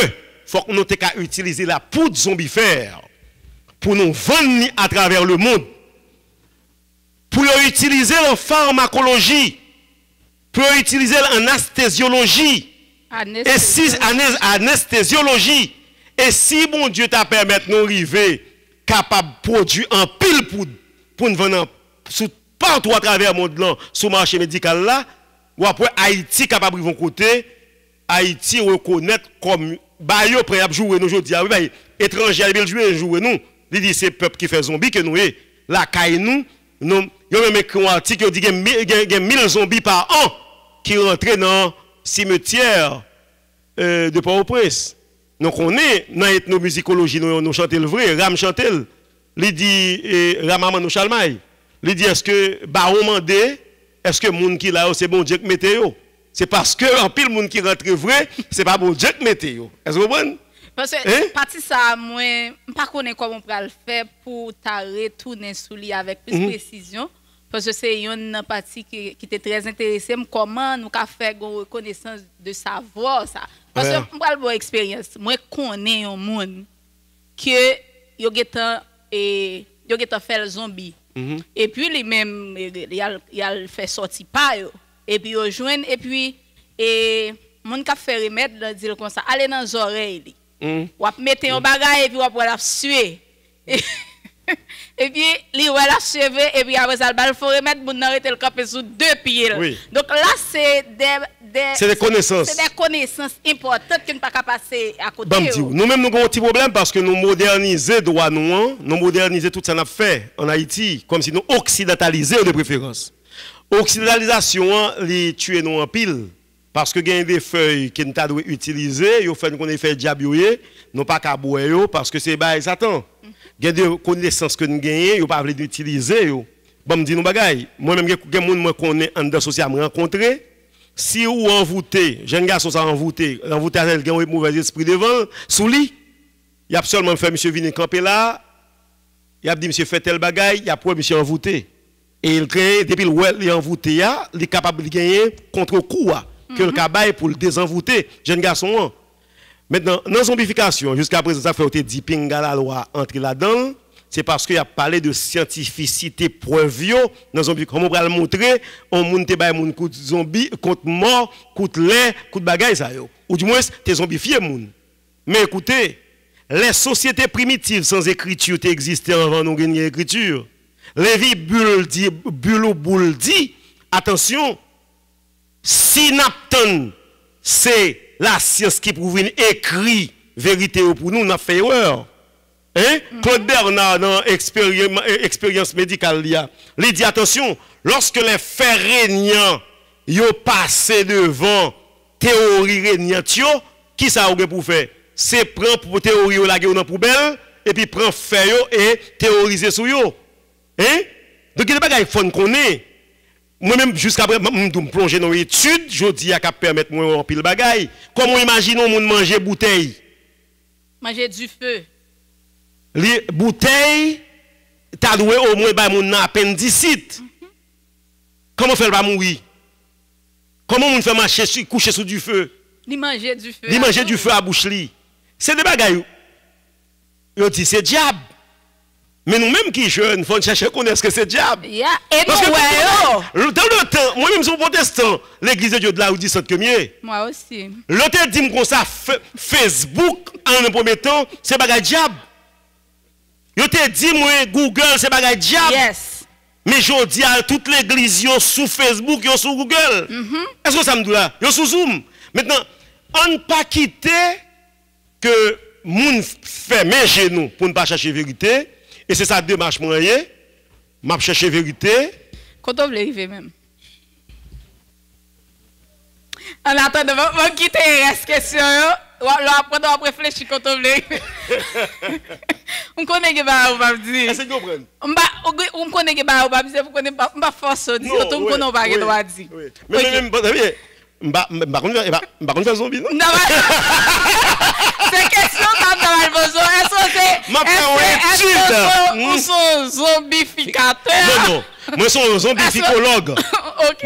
faut que nous utiliser la poudre zombifère pour nous vendre à travers le monde. Pour utiliser la pharmacologie, pour utiliser l'anesthésiologie, et si anesthésiologie, et si mon Dieu t'a permis de nous arriver capable de produire un pile poudre pour nous vendre partout à travers le monde là, sur le marché médical là, ou après Haïti capable de vont côté, Haïti reconnaître comme bayo prêt à jouer nous aujourd'hui, oui, étranger il jouer jouer nous, il dit c'est peuple qui fait zombie que nous est, la caille nous il y a même écrit un article qui dit qu'il y a 1000 zombies par an qui rentrent dans le cimetière de Port-au-Prince. Donc on est dans l'ethnomusicologie, nous chantons le vrai, Ram chantel, il dit Ramaman nous chalmaï. Il dit est-ce que Baron mandé, est-ce que moun qui là c'est bon Dieu qui météo? C'est parce que en pile moun qui rentre vrai, c'est pas bon Dieu qui météo. Est-ce que vous comprenez? Parce que partie ça moi pas connais comment on peut le faire pour retourner sous lui avec plus de précision parce que c'est une partie qui était très intéressée comment nous ca faire une reconnaissance de savoir ça parce que moi bonne expérience moi connais un monde que yo geta fait le zombie et puis lui même il a fait sortir pas et puis yo joindre et puis monde qui fait remède dire comme ça aller dans les oreilles ou mettre un bagage et puis ou la suer et puis li ou la cheveux et puis après ça il faut remettre pour arrêter le camper sous deux pieds donc là c'est des connaissances importantes qui ne pas passer à côté nous même nous avons un petit problème parce que nous moderniser droit nous moderniser tout ça n'a fait en Haïti comme si nous occidentaliser de préférence occidentalisation les tuer nous en pile. Parce que il y a des feuilles qui nous doit utiliser, il faut qu'on ait fait diabouiller, non pas qu'à boire parce que c'est bail Satan. Il y a des connaissances que nous gagnons, il pas veut utiliser Bon me dit nous bagaille, moi même quelqu'un monde moi connais en dedans social me rencontrer, si ou envoûté, jeune garçon ça envoûté avec un mauvais esprit devant sous lit, il a seulement fait monsieur venir camper là, il a dit monsieur fait tel bagaille, il a pour monsieur envoûté. Et il crée depuis le envoûté il est capable de gagner contre coup que le cabaye pour le désenvoûter, jeune garçon. Maintenant, dans la zombification, jusqu'à présent, ça fait dit pinga la loi entrer là-dedans, c'est parce qu'il a parlé de scientificité preuve dans la zombification. Comme on va le montrer, on monte bay moun coup de zombie, contre mort, coup de lait, coup de bagaille ça yo. Ou du moins, t'es zombifié moun. Mais écoutez, les sociétés primitives sans écriture existaient avant nous gagner écriture. Lévi Bulle dit, attention, synapton, c'est la science qui prouve une écrit vérité pour nous, on a fait erreur. Claude Bernard, dans l'expérience médicale, il dit attention, lorsque les faits régnants ont passé devant théorie régnante, qui ça a pour faire? C'est prendre pour théorie la dans la poubelle et puis prendre fait et théoriser sur yo. Donc il n'y a pas de faut connaître. Moi-même, jusqu'à présent, je me plonger dans l'étude, je dis à permettre moi un pile bagaille. Comment imaginons mon manger bouteille? Manger du feu. Les bouteilles, t'as doué au moins bah mon appendicite. Comment faire pas mourir? Comment on fait marcher coucher sous du feu? Li manger du feu. Li manger du feu à bouche li. C'est des bagailles. Yo dit c'est diable. Mais nous-mêmes qui jeunes, faut chercher à connaître ce que c'est diable. Yeah. Et nous, dans le temps, moi-même, je suis protestant, l'église de Dieu de la Oudissante que mieux. moi aussi. L'autre dit comme ça, Facebook, en un premier temps, c'est bagay diable. Yo te dit, moi, Google, c'est bagay diable. Yes. Mais je dis à toute l'église, yo sous Facebook, yo sous Google. Est-ce que ça me dit là? Yo sous Zoom. Maintenant, on ne pas quitter que moun fait mes genoux pour ne pas chercher vérité. Et c'est ça démarche moyen. M'a chercher vérité. Quand on veut arriver même. En attendant, on va quitter la question. Après, on va réfléchir quand on veut arriver. On connaît que on va dire. Est-ce que vous comprenez? On connaît que on va dire, on va forcer dire, on connaît pas que on va dire. Mais même, je faire zombie, non? C'est question dans besoin. Est-ce que sont zombificateurs? Non. Moi, je suis un zombificologue.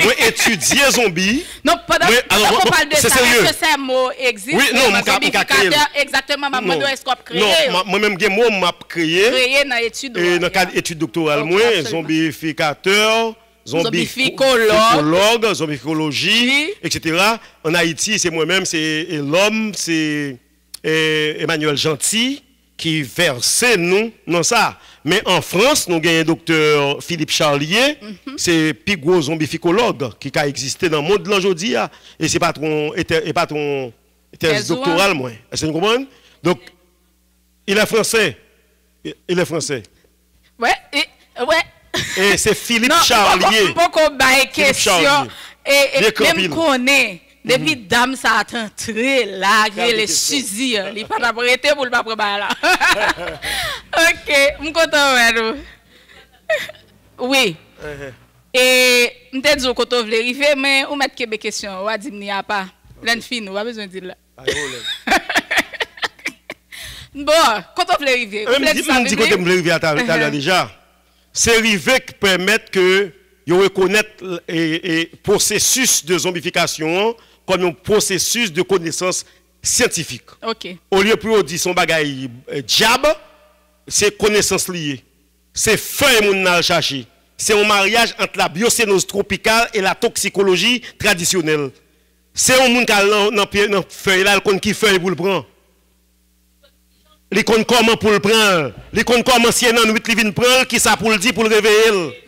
Moi, étudier zombie. Non, pendant qu'on parle de ça, est-ce que ces mots existent? Oui, non, zombificateur, exactement, maman, est-ce qu'on a créé? Non, moi-même, j'ai mot m'a créé. Créé dans l'étude. Et dans le cadre d'études doctorales, moi, zombificateur. Zombificologue, zombificologie, etc. En Haïti, c'est moi-même, c'est l'homme, c'est Emmanuel Gentil qui verse nous dans ça. Mais en France, nous avons un docteur Philippe Charlier, c'est plus gros zombificologue qui a existé dans le monde de l'aujourd'hui. Et c'est pas ton thèse doctorale, moi. Est-ce que vous comprenez? Donc, il est français. Il est français. Ouais. Et c'est Philippe Charlier. Non, pourquoi on question et même connaît depuis dame ça a entré là les fusils, il pas arrêté pour le pas préparer là. OK, me content oui. Et m'te dit qu'on veut arriver mais on mettre quelques questions, on va dire n'y a pas. L'en fin, on a besoin de dire là. Bon, quand on veut arriver, on me dit qu'on veut arriver à l'heure déjà. C'est arrivé qui permettent que vous reconnaissent le processus de zombification comme un processus de connaissance scientifique. OK. Au lieu de dire son bagage diable, c'est connaissance liée. C'est feuille moun nan chercher. C'est un mariage entre la biocénose tropicale et la toxicologie traditionnelle. C'est un moun qui a dans feuille là, qui feuille pour le prendre. Les comptes comment pour le prendre, les comptes comment si un nuit il vient prendre, qui ça pour le dire pour le réveiller.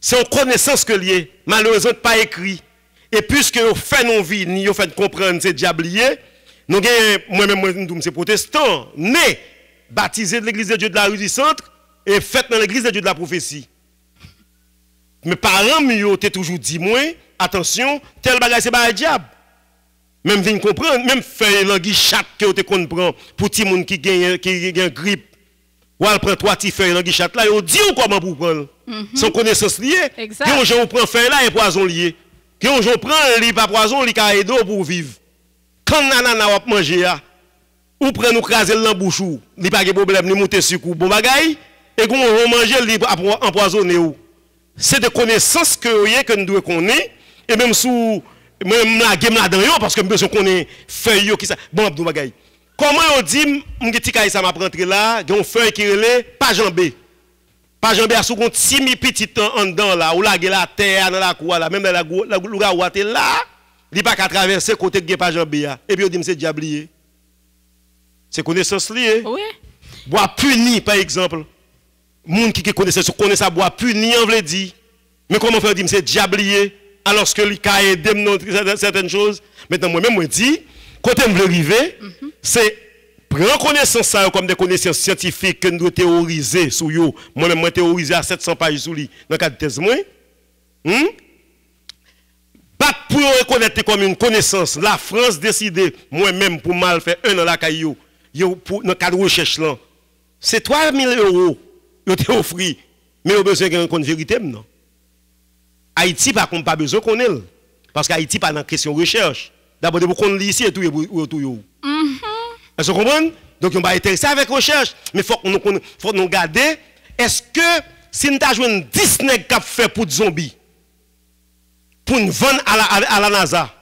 C'est une connaissance que lié, malheureusement pas écrit. Et puisque vous fait nos vies, ni vous fait comprendre c'est diablier, nous moi-même c'est protestant, né baptisé de l'église de Dieu de la rue du centre et fait dans l'église de Dieu de la prophétie. Mes parents m'ont toujours dit moi, attention, tel bagage c'est pas un diable. Même vinn comprendre, même faire langue chat que vous te comprend pour ti moun qui gagne grippe. Ou elle prend trois petits feuilles langue chat là, vous dit comment pour prendre. Son connaissance liée. Exact. Qui on gens prend feuille là et poison lié. Qui on gens prend li pas poison, li ka d'eau pour vivre. Quand nanana va manger ou prend nous craser dans bouche ou, li pas de problème ni monter sucre bon bagaille et qu'on va manger li empoisonner ou. C'est des connaissances que nous devons connaître et même sous même la game là dedans parce que besoin connaît feuille qui ça bon abdou bagay comment on dit m'geti kay ça m'a rentré là gon feuille qui relé pas jambé à sous compte 6000 petits en dedans là ou la la terre dans la cour là même dans la ouate là il pas qu'à traverser côté qui pas jambé et puis on dit c'est diablier c'est connaissance liée oui bois puni par exemple monde qui connaît ça bois puni on veut dire mais comment faire dire c'est diablier alors que les cas aident certaines choses. Maintenant, moi-même, je dis, quand on veut arriver, c'est prendre connaissance ça comme des connaissances scientifiques que nous devons théoriser sur eux. Moi-même, je théorisé à 700 pages sur lui dans le cadre de thèse. Pour reconnaître comme une connaissance, la France décide, moi-même, pour mal faire un an la caillou, dans le cadre de recherche, c'est 3 000 €. Vous t'ai offert, mais vous avez besoin d'une vérité, non? Haïti, par contre, pas besoin qu'on ait. Parce qu'Haïti, pas dans la question de recherche. D'abord, vous connaissez ici et tout. Est-ce que vous comprenez? Donc, on va intéresser avec recherche. Mais il faut que nous garder. Est-ce que si nous avons une Disney qui a fait pour des zombies, pour nous vendre à la NASA,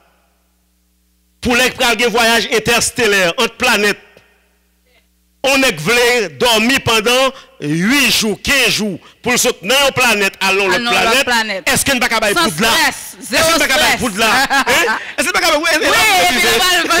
pour les voyage interstellaire entre planètes, on est voulu dormir pendant 8 jours, 15 jours pour soutenir la planète, allons la planète. Est-ce qu'on ne va pas faire de là? Est-ce qu'on ne va pas faire de là? Est-ce qu'on ne va pas faire de là? Oui,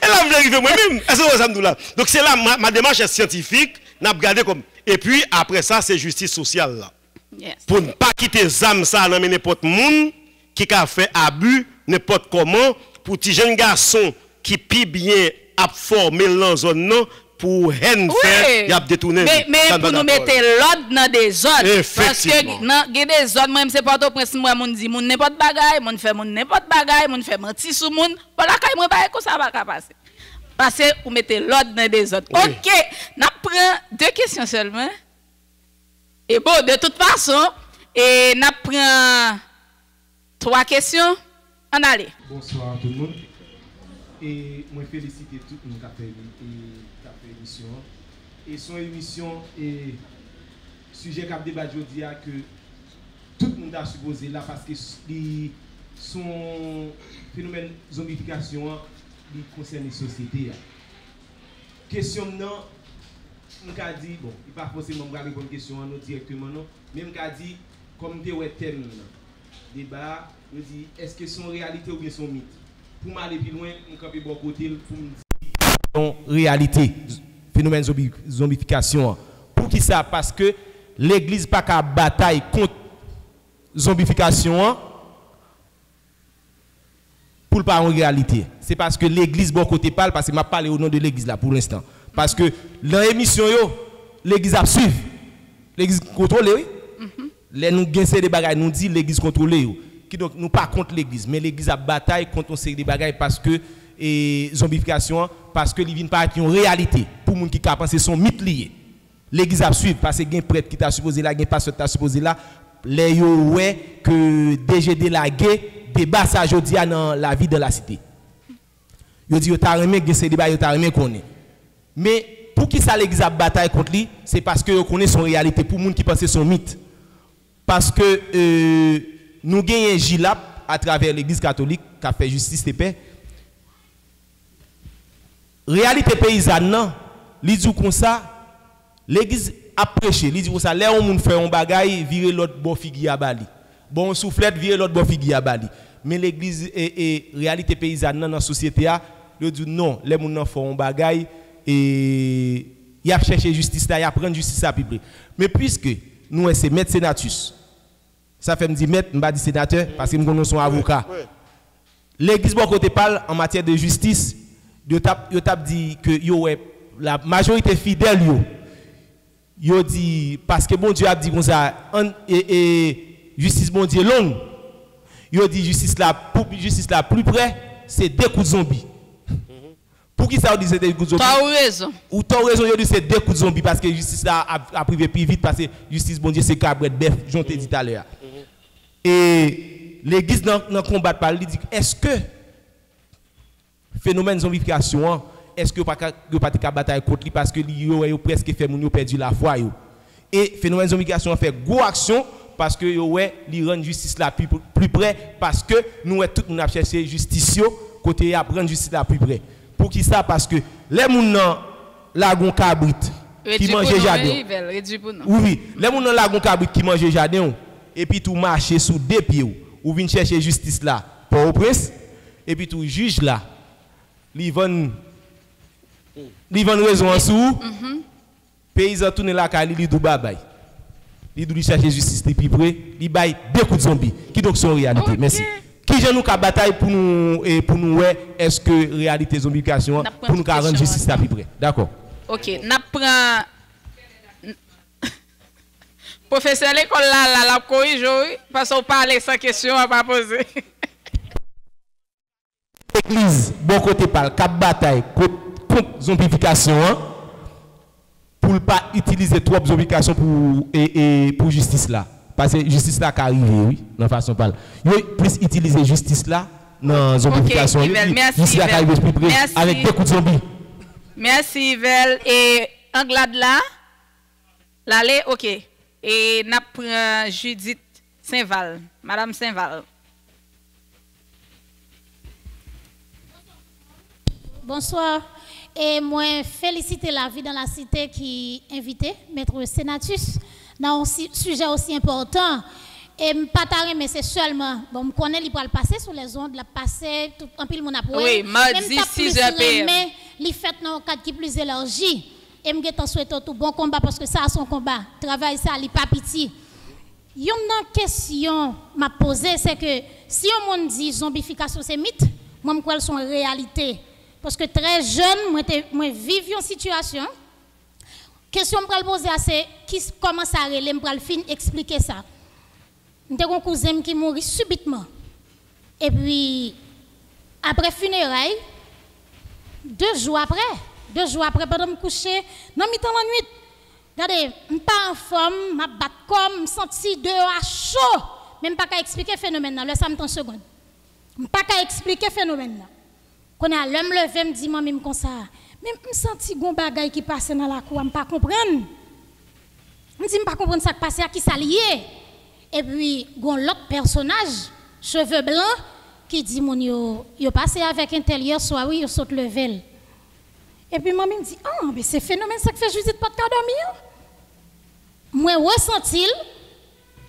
elle a voulu moi-même. Est-ce que vous avez là? Donc c'est là, ma démarche est scientifique, n'a regardé comme. Et puis après ça, c'est justice sociale là. Yes. Pour ne pas quitter les âmes ça dans n'importe monde qui a fait abus, n'importe comment, pour les jeunes garçons qui pient bien à former dans zone non pour haine faire, y a détourné. Mais pour nous mettre l'ordre dans des ordres. Parce que dans des ordres, moi c'est pas au prince moi mon dit mon n'importe bagaille, mon fait mon n'importe bagaille, mon fait mentir sur moun, voilà kay moi pas comme ça va passer. Parce que vous mettez l'ordre dans des ordres. OK, n'a prend 2 questions seulement. Et bon, de toute façon, et n'a prend 3 questions. On allez. Bonsoir tout le monde. Et moi félicite tout le monde qui a fait l'émission. Et son émission et sujet qu'a débat aujourd'hui que tout le monde a supposé là parce que son phénomène zombification il concerne la société. Question non, on a dit bon, il pas forcément répondre à question non directement non, mais on a dit comme des thème débat, on dit est-ce que c'est une réalité ou bien c'est un mythe? Pour m'aller plus loin, on campe bon côté pour me dire en réalité phénomène zombification. Pour qui ça? Parce que l'église pas qu'à bataille contre zombification pour pas en réalité. C'est parce que l'église bon côté parle parce que m'a parlé au nom de l'église là pour l'instant. Parce que dans l'émission l'église a suivi. L'église contrôle oui. Les nous gagnent des bagages nous dit l'église contrôle qui donc nous pas contre l'église mais l'église a bataille contre ces des bagages parce que zombification parce que ils viennent pas qui en réalité pour monde qui penser son mythe lié. L'église a suivi parce que gain prêtre qui t'a supposé là, gain pasteur t'a supposé là, les yo ouais que DGD la gué débat ça jodi dans la vie de la cité. Yo dit yo t'a remet gain ces débat yo t'a remet connaît. Mais pour qui ça l'église a bataille contre lui, c'est parce que yo connaît son réalité pour monde qui pense son mythe. Parce que nous gagnons Gilap à travers l'église catholique qui a fait justice et paix. Réalité paysanne, non, li dit comme ça, l'église a prêché, li dit comme ça, là on moun fait un bagaille, virer l'autre bon figuier à Bali. Bon soufflette, virer l'autre bon figuier à Bali. Mais l'église et réalité paysanne dans la société a, li dit non, les moun font un bagaille et il a cherché justice là, il a prendre justice à plus. Mais puisque nous c'est maître sénatus. Ça fait me dire maître, me pas dire sénateur parce que nous connaissons avocat. L'église bon côté parle en matière de justice, yo tap dit que yo la majorité fidèle yo dit parce que bon Dieu a dit comme ça et justice bon Dieu long. Yo dit justice là plus près, c'est des coups de zombies. Pour qui ça on dit c'est des coups de zombies? T'as raison. Ou t'as raison, yo dit c'est des coups de zombies parce que justice là a privé plus vite parce que justice bon Dieu c'est cabret bœuf, j'en t'ai dit tout à l'heure. Et l'église dans combat parle dit est-ce que phénomène zombification est-ce que pas de bataille contre lui parce que yo presque fait moun yo perdu la foi yo. Et phénomène zombification fait gros action parce que yo li rend justice là plus près parce que nous tout moun a cherché justice côté a prendre justice là plus près. Pour qui ça parce que les moun nan lagon cabrit qui mange jardin. Oui, les moun nan lagon cabrit qui mange jardin et puis tout marcher sous deux pieds ou vinn chercher justice là pour au prince et puis tout juge là li vend raison en sous paysan tourner la kali li dou babay li dou chercher justice plus près li bay deux coups de zombie qui donc sont réalité. Merci. Qui je nous ka bataille pour nous est-ce que réalité zombification pour nous rendre justice à plus près. D'accord. OK, n'a prend professeur l'école là la corrige parce qu'on parle sans question à pas poser. L'église bon côté parle cap bataille contre zombification pour ne pas utiliser trop zombification pour justice là. Parce que justice là qui arrive, oui, dans façon parle. Yo plus utiliser justice là dans zombification. Merci. Justice là qui arrive plus près avec des coups de zombies. Merci, Yvel. Et Anglade là? L'aller, ok. Et n'a pris Judith Saint-Val. Madame Saint-Val. Bonsoir. Et moi, féliciter la vie dans la cité qui invité, Maître Sénatus, dans un sujet aussi important. Et je mais c'est seulement, bon, je connais, il peut le passer sur les ondes, la passer, tout en pile, mon approuvé. Oui, mardi 6h PM. Il fait dans un cadre qui est plus élargi. Et je souhaite tout bon combat parce que ça a son combat. Travail ça, il pas petit. Une question m'a posée, c'est que si on dit zombification c'est mythe, moi je crois sont réalité. Parce que très jeune, moi vivre une situation. Question que je poser c'est comment ça relève, je fin expliquer ça. J'ai un cousin qui mourit subitement. Et puis après funérailles, 2 jours après, pendant que je me coucher, dans le temps de la nuit, regardez, je ne suis pas en forme, je me bats comme, je me sens dehors chaud. Même pas qu'à expliquer le phénomène, laissez-moi 30 secondes. Je ne pas qu'à expliquer le phénomène. Quand l'homme levé, me dit, moi-même comme ça, mais je me sens un bagage qui passe dans la cour, je ne pas comprendre. Je me dis, je ne pas comprendre ce qui passe, à qui ça lié. Et puis, il y a l'autre personnage, cheveux blancs, qui dit, yo passé avec un tel hier soir, oui, yo saute level. Et puis, moi-même dit, ah, mais c'est phénomène, ça que fait Judith pas de dormir. Moi, ressenti,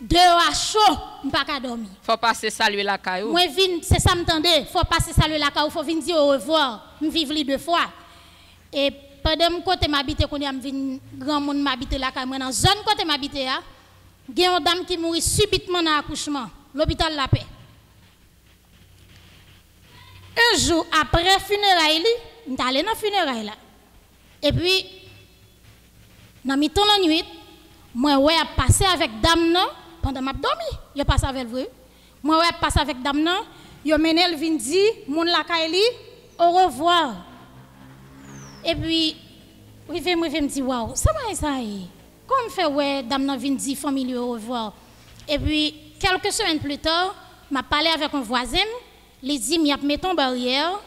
dehors à chaud, je pas qu'à dormir. Faut passer saluer la caillou. Moi, c'est ça, m'entendez, faut passer saluer la caillou, faut venir dire au revoir, je vivre les 2 fois. Et pendant que je m'habite, quand je viens grand monde m'habite la caillou, dans la zone côté m'habite, il y a une dame qui mourit subitement dans l'accouchement, l'hôpital La Paix. Un jour après funérailles, je suis allé dans le funérailles là. Et puis, dans le temps de la nuit, moi, je passé avec dame non, pendant que je dormi. Je passe avec vous. Moi, je passe avec dame non. Je mené le vin dit, mon la kaili, au revoir. Et puis, je me dis, waouh, ça va ça. Comme fait, ouais, dame non vin dit, famille, au revoir. Et puis, quelques semaines plus tard, je parlé avec un voisin. Il dit, il mis une barrière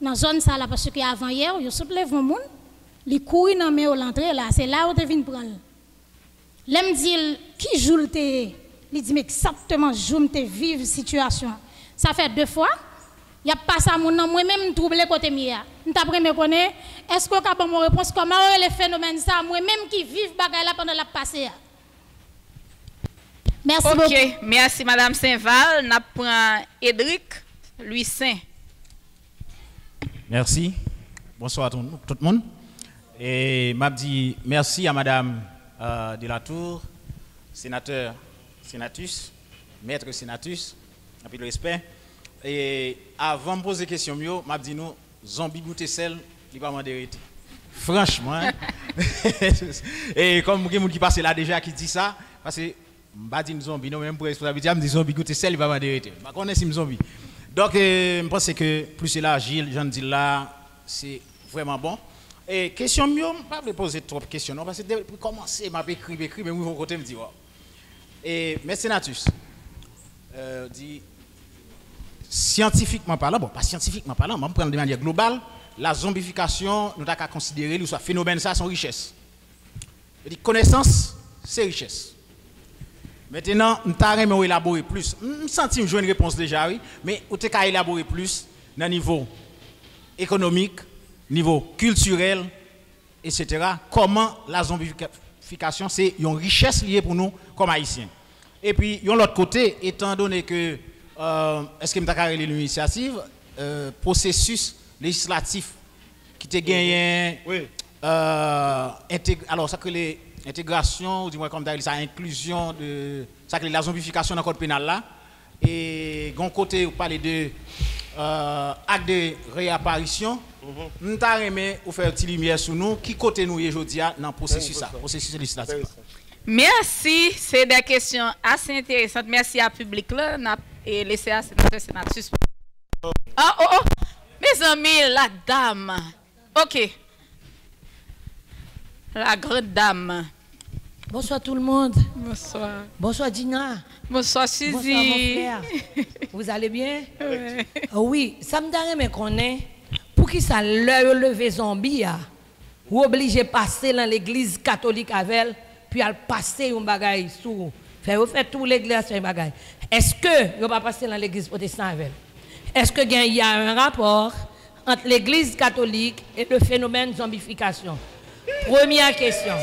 dans la zone ça là parce que avant hier, il saute le monde, il court dans l'entrée là, c'est là où tu viens prendre. L'aime dit qui joue le il dit mais exactement joue te vivre situation. Ça fait 2 fois. Il y a pas ça mon moi même troublé côté mia. M't'après me connaît, est-ce qu'on capable me réponse comment le phénomène ça moi même qui vive bagay là pendant la passé. Merci beaucoup. OK, merci madame Saint-Val, n'a prend Edric Louis Saint. Merci. Bonsoir à tout le monde. Et m'a dit merci à madame Delatour, sénateur Sénatus, maître Sénatus, avec le respect. Et avant de poser la question, je m'a dit nous, zombie goûter sel, il va m'en dériter. Franchement. Hein? Et comme il y a des gens qui passent là déjà qui dit ça, parce que je dis zombie, non, même pour responsabilité, je me dis zombie goûter sel, il va m'en dériter. Je connais si zombie. Donc, je pense que plus c'est là, Gilles, j'en dis là, c'est vraiment bon. Et question mieux, je ne vais pas poser trop de questions, non, parce que pour commencer, je vais écrire, mais vous côté me dire. Et M. Sénatus dit, scientifiquement parlant, bon, pas scientifiquement parlant, mais on prend de manière globale, la zombification, nous avons considérer, nous, soit phénomène, ça, son richesse. Je dis, connaissance, c'est richesse. Maintenant, nous avons élaboré plus. Je sens que j'ai une réponse déjà, oui, mais nous avons élaboré plus dans le niveau économique, niveau culturel, etc. Comment la zombification, c'est une richesse liée pour nous comme Haïtiens. Et puis, de l'autre côté, étant donné que, est-ce que nous avons l'initiative, processus législatif qui te gagné, oui. Alors, ça que l'intégration, ou du moins comme ça, inclusion de ça que la zombification dans le code pénal là, et d'un côté, vous parlez de acte de réapparition. Nous avons aimé vous faire une petite lumière sur nous. Qui côté nous aujourd'hui dans le processus législatif? Merci. C'est des questions assez intéressantes. Merci à la public là. Et laissez à Sénatus. Oh. Mes amis, la dame. OK. La grande dame. Bonsoir tout le monde. Bonsoir. Bonsoir Dina. Bonsoir Suzy. Bonsoir mon frère. Vous allez bien? Oui. Oui, ça me donne mais qu'on est pour qui ça lever zombie Ou obligé de passer dans l'église catholique avec elle, puis elle passer un bagage sous. Fait tout l'église sur un bagage. Est-ce que vous pas passer dans l'église protestante avec elle? Est-ce qu'il y a un rapport entre l'église catholique et le phénomène de zombification? Première question.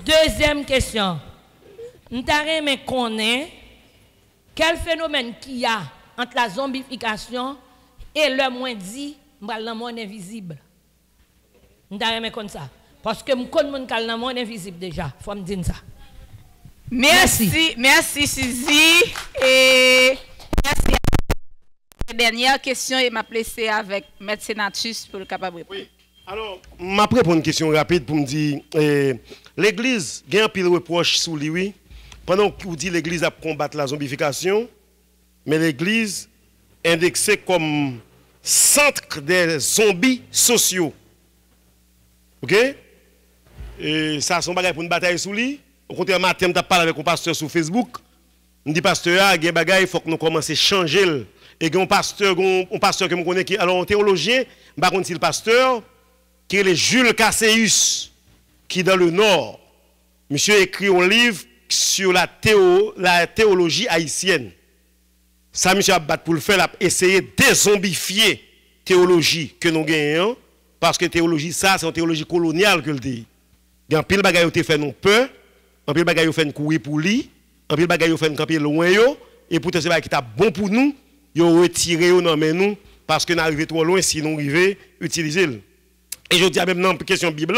Deuxième question. Nous avons connaître quel phénomène qu'il y a entre la zombification et le moins dit, le monde invisible. Nous avons connaître ça. Parce que nous connaissons le monde invisible déjà. Il faut me dire ça. Merci Suzy. Et merci. La dernière question, et m'a placé avec M. Senatus pour le capable de répondre. Oui. Alors, je vais répondre une question rapide pour me dire, l'Église, il y a un pile reproche sous lui, oui. Pendant que vous dites l'Église a combattre la zombification, mais l'Église est indexée comme centre des zombies sociaux. OK? Et ça, c'est un bagage pour une bataille sous lui. Au contraire, matin, je parle avec un pasteur sur Facebook. Je dis, pasteur, il faut que nous commencions à changer. Et il y a un pasteur que je connais qui, alors un théologien, je ne sais pas si le pasteur, qui est le Jules Casseus, qui est dans le Nord. Monsieur écrit un livre sur la théologie haïtienne. Ça, monsieur a battu pour le faire, il a essayé de dézombifier la théologie que nous gagnons, parce que la théologie, ça, c'est une théologie coloniale que le dit. Il y a un pile de bagaille qui fait nous peur, un pile de bagaille qui fait nous courir pour lui, un pile de bagaille qui fait nous camper loin, et pourtant, c'est qui est bon pour nous, ils ont retiré nous, parce que nous arrivons trop loin si nous arrivons à utiliser. Et je dis même dans la question Bible,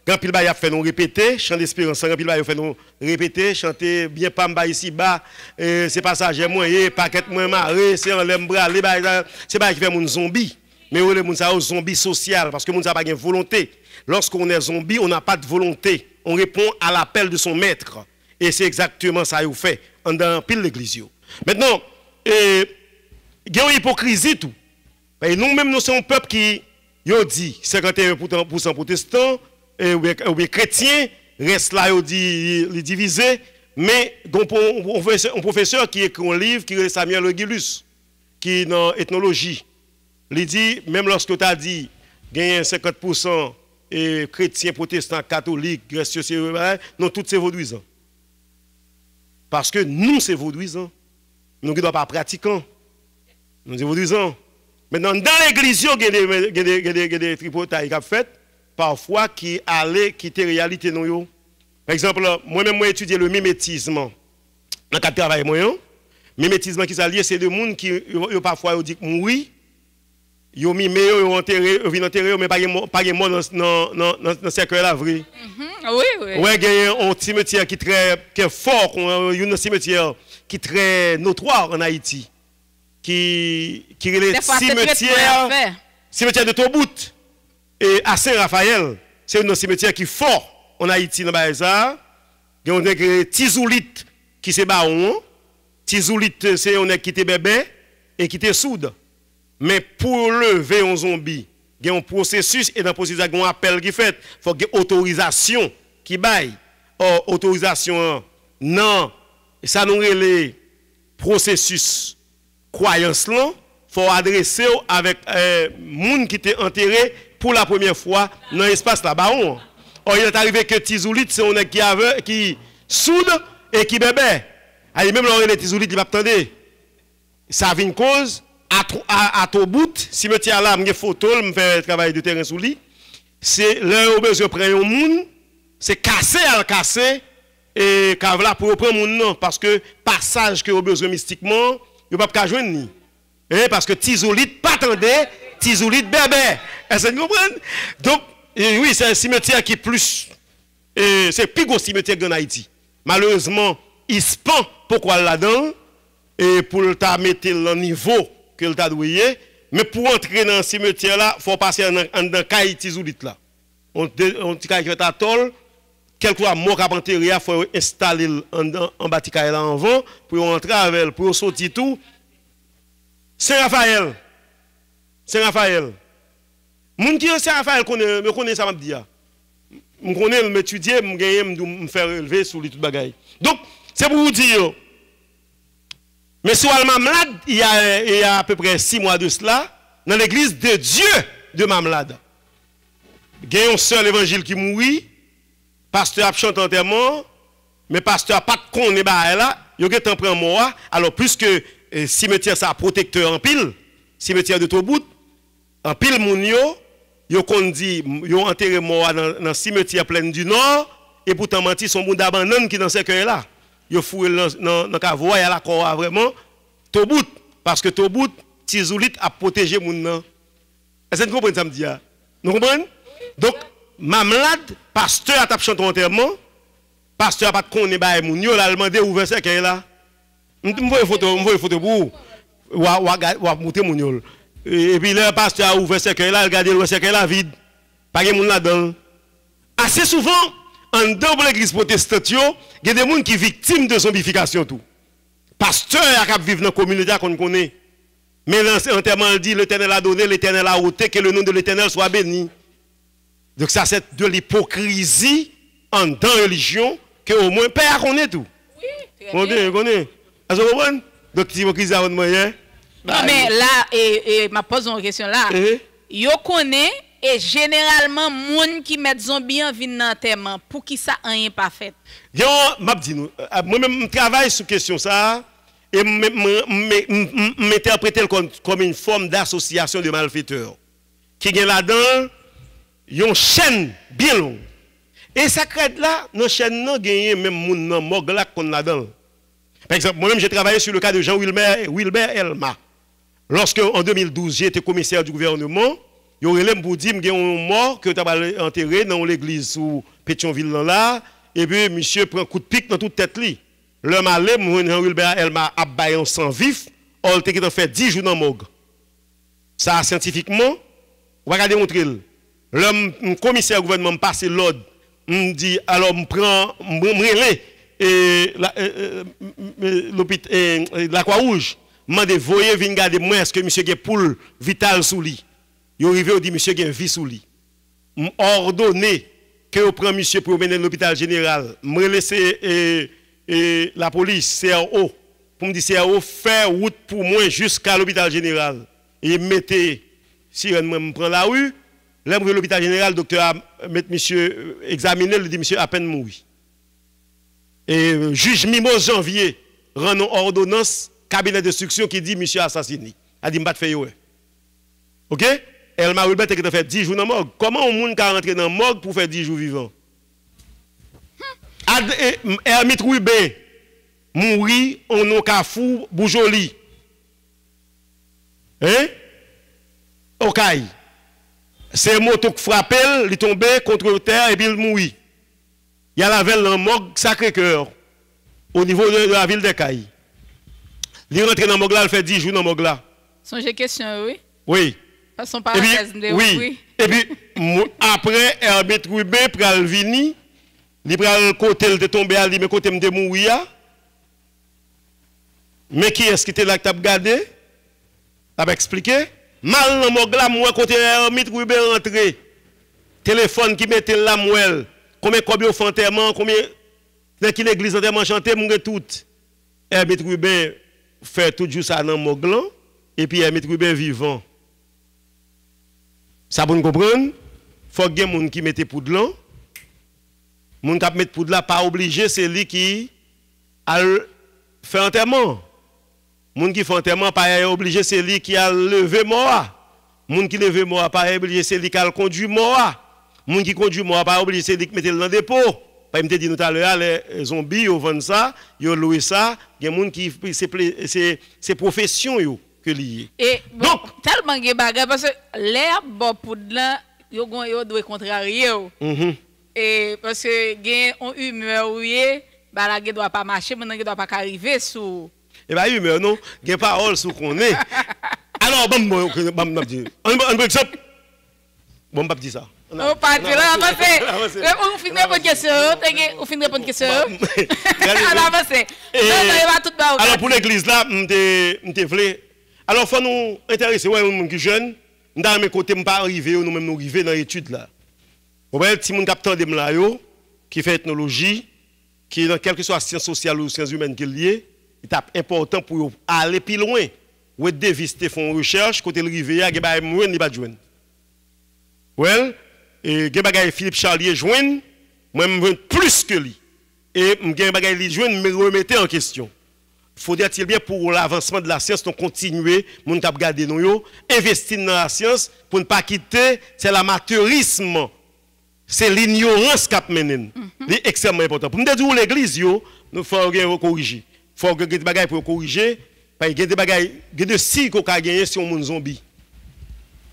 quand il a fait nous répéter, chant d'espérance, quand il a fait nous répéter, chanter bien pamba ici bas, c'est passager moyen, paquet moins maré, c'est en l'aime bras, c'est pas qui fait mon zombie, mais on est un zombie social parce que mon n'a pas de volonté. Lorsqu'on est zombie, on n'a pas de volonté. On répond à l'appel de son maître. Et c'est exactement ça qu'on fait dans pile l'église. Maintenant, il y a une hypocrisie tout. Nous-mêmes, nous sommes un peuple qui dit 51% protestants ou bien chrétiens, reste là, il dit les divisés. Mais un professeur qui écrit un livre, qui est Samuel Regilus, qui est dans l'ethnologie, il dit, même lorsque tu as dit qu'il y a 50% chrétiens, protestants, catholiques, grecieux, non, tous ces vaudouisants. Parce que nous, c'est vaudouisants. Nous ne sommes pas pratiquants. Nous sommes vaudouisants. Maintenant, dans l'église, il y a des tripotailles qui ont fait, parfois qui allaient quitter la réalité. Par exemple, moi-même, j'ai étudié le mimétisme dans le cadre de travail. Le mimétisme qui s'allie, c'est des gens qui parfois disent que mourir. Ils ont mimé, ils ont enterré, ils ont enterré, mais pas de mort dans le cercueil là, vrai. Oui, oui. Oui, il y a un cimetière qui est fort, un cimetière qui est très notoire en Haïti. Qui est le cimetière de Tobout et à Saint-Raphaël. C'est un cimetière qui est fort en Haïti. Il y a un Tizoulite qui est baron. Tizoulite, c'est un qui est bébé et qui est soude. Mais pour lever un zombie, il y a un processus et dans le processus, il y a un appel qui fait. Il faut qu'il y ait autorisation qui baille. Or, autorisation, non. Ça nous les processus croyance là, il faut adresser avec les gens qui étaient enterrés pour la première fois dans l'espace là-bas. Or, il est arrivé que Tizoulite, c'est un qui soude et qui bébé. Même là, les Tizoulites, il va attendre. Ça vient une cause. À Tobout, cimetière là, je photo, je fais travail de terrain sous lui. C'est là où besoin de prendre un monde, c'est casser à le casser et là pour prendre mon nom parce que passage que au besoin mystiquement, il ne peut pas joindre ni. Parce que Tizoulite pas attendait, Tizoulite bébé. Est-ce que vous comprenez? Donc oui, c'est un cimetière qui est plus c'est plus gros cimetière que en Haïti. Malheureusement, il se pend pourquoi là-dedans et pour le mettre le niveau que le douillé, mais pour entrer dans ce cimetière là, il faut passer dans le caille Tizoulite là. On caille qui est à tol, quelque chose mort à enterrer, il faut installer en bâti caille là en vent pour entrer avec pour sortir tout. Saint-Raphaël. Saint-Raphaël. Moun qui est Saint-Raphaël me connaît ça m'a dit. Me connaît m'étudier, me gagner me faire relever sur les tout bagaille. Donc, c'est pour vous dire Mais sur Mamlade, il y a à peu près 6 mois de cela, dans l'église de Dieu de Mamlade. Il y a un seul évangile qui mourit, pasteur a chanté enterrement, mais pasteur n'a pas de con, là, il y a un prend mort. Alors, puisque cimetière ça protecteur en pile, cimetière de Tobout, en pile moun yo kon dit, yo enterré mort dans cimetière plein du Nord, et pourtant menti son moun d'abandonne qui dans ce cœur là. Yo foué dans cavoie à la corps vraiment Tobout parce que Tobout Tizoulit a protégé moun nan. Est-ce que vous comprenez ça me dit? Nous comprenons? Donc Mamlade pasteur a tap chanté enterrement, pasteur a pas connait ba moun yo là demandé ouvert ce cœur là. M'voye photo pour wa monter moun yo. Et puis le pasteur a ouvert ce cœur là, regardez le ce cœur là vide. Pas de moun là-dedans. Assez souvent en dans l'église protestante, il y a des gens qui sont victimes de zombification tout. Pasteur a vivre dans la communauté qu'on connaît. Mais l'enterrement dit l'Éternel a donné, l'Éternel a ôté, que le nom de l'Éternel soit béni. Donc ça c'est de l'hypocrisie en dans la religion que au moins père connaît tout. Oui, on connaît. Est-ce que vous comprenez? Donc l'hypocrisie a un moyen. Non mais là et m'a pose une question là. Yo connaît et généralement moun qui met zombie en vie dans l'enterrement pour qui ça rien pas fait. Yo m'a dit nous moi même travaille sur question ça et m'interpréter comme une forme d'association de malfaiteurs qui gagne là-dedans une chaîne bien longue. Et ça crête là dans chaîne non gagner même moun nan mog là qu'on là-dedans. Par exemple, moi-même j'ai travaillé sur le cas de Jean Wilbert Elma. Lorsque en 2012 j'ai été commissaire du gouvernement, il y aurait pour dire qu'il y a un mort que tu as enterré dans l'église sous Pétionville là, et puis monsieur prend un coup de pic dans toute tête li. L'homme allé, Jean Wilbert Elma a baillé en sang vif, on a fait 10 jours dans morgue. Ça scientifiquement, on va démontrer. L'homme commissaire du gouvernement passe l'ordre, me dit alors me prend la Croix-Rouge, m'a dit voyez venir garder moi est-ce que monsieur gen poule vital sous lit. Yo arrivé dit monsieur gen vie sous lit. Ordonné que on prend monsieur pour mener l'hôpital général, me laisser la police CRO pour me dire CRO faire route pour moi jusqu'à l'hôpital général et mettez sirène moi me prend la rue, là l'hôpital général docteur met monsieur examiner, il dit monsieur à peine mort. Et juge Mimos Janvier rend une ordonnance cabinet d'instruction qui dit monsieur assassiné. A dit m'pas faire OK? Elle m'a Wilbert qui a fait 10 jours dans morgue. Comment un monde peut rentrer dans morgue pour faire 10 jours vivants? Hermite Ruben mourir en non Kafou Boujoli. Hein? OK. C'est moto qui frappé, il tombé contre terre et puis il mourit. Il y a la veille dans morgue Sacré-Cœur au niveau de la ville de Caille. Il rentre dans le morgue là, il fait 10 jours dans le morgue là. Songez question, oui? Oui. Passons par la oui. Et puis, après, Herbert Ruben pral vini, il pral côté de tomber à lui, mais côté de mourir. Mais qui est-ce qui était là que tu as regardé? Tu as expliqué? Mal dans le morgue là, moi, côté Herbert Ruben rentré. Téléphone qui mettait la mouelle. Combien de enterrement, combien dans qui l'église enterrement chanté, mon tout. Herbert Ruben fait tout juste ça dans Moglan et puis Herbert Ruben vivant. Ça pour nous comprendre, faut que gens qui mettent poudre là. Moun qui mettent poudre là pas obligé, c'est lui qui a fait enterrement. Moun qui fait enterrement pas obligé, c'est lui qui a levé mort. Moun qui levé mort pas obligé, c'est lui qui a conduit mort. Moun qui conduit moi pas obligé c'est dit que mettre dans dépôt. Pas me dit tout à l'heure les zombies ils vendent ça, ils louent ça, il y a moun qui c'est profession yo que lié. Et donc tellement de bagarre parce que l'herbe pour là yo doit contrarier. Et parce que gain on humeur oué, bah la doit pas marcher, maintenant doit pas arriver sous. Et bah humeur non, gain parole sous qu'on est. Alors bon dire. Un exemple. Bon pas dire ça. On part là, avancez. On finit de question. On finit de question. Alors avancez. Alors pour l'église là, m'te vle. Alors faut nous intéresser ouais moun qui jeune, dans mes côtés m'pas arriver nous même nous arriver dans étude là. On va petit moun capteur de là yo qui fait ethnologie, qui dans quelque soit sciences sociales ou sciences humaines qui lié, est important pour aller plus loin. Ou Davis te font recherche côté le rivière, il ba mouen ni pas joindre. Well, et gen bagay Philippe Charlier joindre, moi me plus que lui. Et gen bagay li joindre me remettre en question. Faudrait-il bien pour l'avancement de la science, nous continuer, nous t'a regarder nous yo, investir dans la science pour ne pas quitter, c'est l'amateurisme. C'est l'ignorance qui a mené. C'est extrêmement important. Pour me dire l'église yo, nous faut corriger. Faut que des bagages pour corriger, parce que des bagages de si qu'on a gagné si on monde zombie.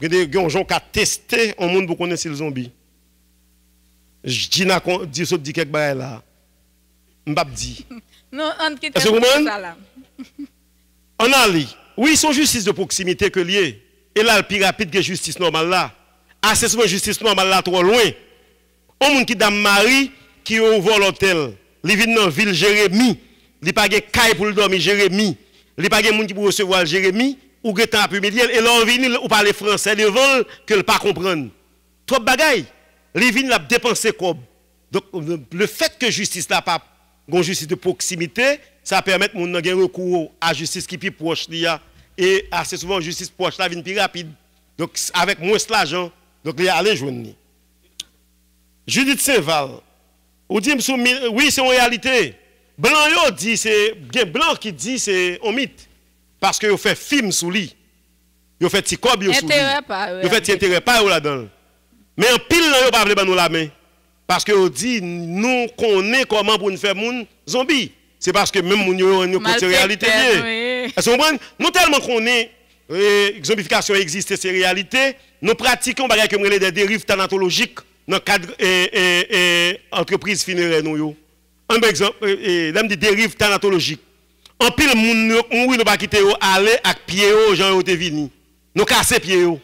Des gens qui a testé on monde pour connaître le zombie. Je dis na dit ça dit quelque bagages là. M'pap dit. Non, on quitte ça là. On a li. Oui, son justice de proximité que lié. Et là le plus rapide que justice normale là. Assez souvent justice normale là trop loin. On monde qui dame Marie qui ouvre l'hôtel, li vinn dans ville Jérémie, li pa gen kay pour dormir Jérémie, li pa gen moun qui pour recevoir Jérémie ou gen temps après-midi et là on vinn ou parler français devant que le pas comprendre. Trop bagay. Li vinn la dépenser comme. Donc le fait que justice là pas gon justice de proximité, ça permet moun nan gen recours à justice qui plus proche li a et assez souvent justice proche là vinn plus rapide. Donc avec moins l'argent, donc li aller joindre. Judith Seval, ou dit oui, c'est en réalité. Blanc yo dit c'est blanc qui dit c'est un mythe parce que yo fait film sous lui. Yo fait ti cob yo sous lui. Yo fait ti intérêt pas là-dedans. Mais en pile là yo pas vle ban nous la main parce que yo dit nous connaît comment pour nous faire moun zombie. C'est parce que même moun yo nous côté réalité lié. Est-ce que nous tellement connaît zombification existe c'est réalité, nous pratiquons bagay que des dérives thanatologiques dans le cadre entreprise funéraire nous. Un exemple, l'homme dit dérive thanatologique. En pile moun nous pas quitter aller avec pied gens yo te vini. Nous casser pied yo.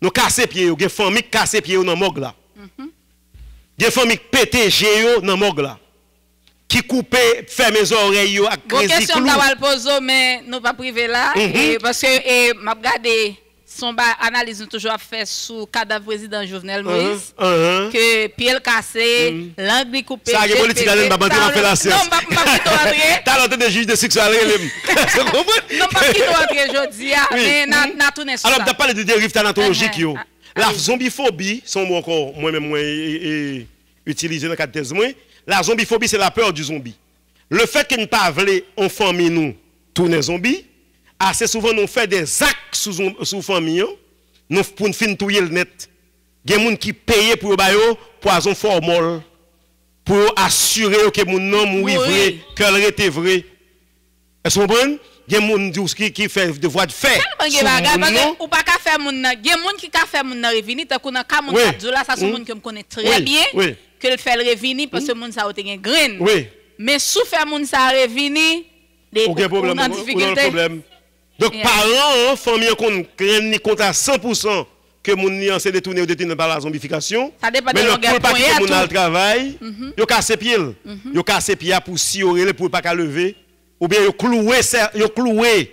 Nous casser pied yo, gen famille casser pied yo dans morgue là. Gen famille pété yo dans morgue là. Qui coupe ferme les oreilles yo avec crazy clou. Question t'a poser mais nous pas privé là parce que m'a regarder son analyse toujours fait sous cadavre président Jovenel Moïse que pied cassé, langue coupée. Ça est politique là pas fait la science. Non, pas rentrer. T'as l'autre des juges de sexualité. Non, pas qui rentrer aujourd'hui mais na tourner ça. Alors t'as parlé de dérive thanatologique yo. La zombiphobie sont encore moi-même utilisé dans le cadre de thèse moi. La zombiphobie c'est la peur du zombie. Le fait que nous pas vle en famille nous tourner zombie assez souvent nous fait des actes sous famille nous pour nous fin touyer le net. Il y a des gens qui payent pour bayo poison formol pour assurer que mon nom mourir vrai, qu'elle était vrai. Est-ce que vous comprenez? Il y a des gens qui fait de voix de fait. Ou pas qu'à faire mon nom. Il y a des gens qui fait mon nom revenir tant qu'on a ka mon là ça sont gens que me connaît très bien que le fait revenir parce que mon ça a été grain. Mais sous faire mon ça revenir aucun problème. Donc, parents, famille, qu'on craigne compte à 100% que mon nian s'est détourné ou détourné par la zombification. Ça dépend de l'organe pour pas que mon al travail, yo casse pied. Yo casse pied pour si aurait pour pas lever ou bien yo cloué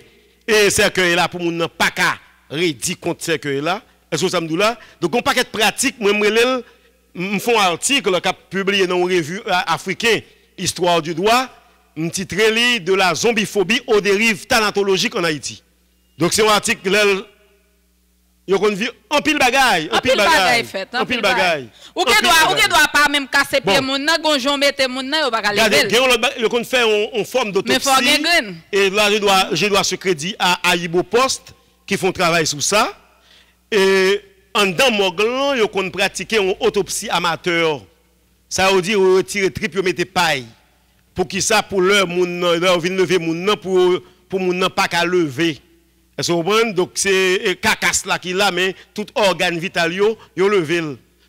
et cercueil là pour mon pas ka rédi contre cercueil là. Est-ce que ça me dit là? Donc, on paquet de pratique, moi me font un article qui a publié dans une revue africaine Histoire du droit. Un titre de la zombiphobie aux dérives thanatologiques en Haïti. Donc c'est un article yo kon vu en pile bagaille, en pile bagaille fait, en pile bagaille. Ou que doit pas même casser pied mon nan gonjon mettre mon nan yo pas lever. Yo kon fait en forme d'autopsie. Et là je dois ce crédit à Aibo Post qui font travail sur ça et en dans Moglan yo kon pratiquer une autopsie amateur. Ça veut dire retirer trip yo mettre paille. Pour qui ça pour leur ville lever moun pour moun pas qu'à lever. Est-ce que vous comprenez? Donc c'est cacasse là qui là mais tout organe vital yo levé.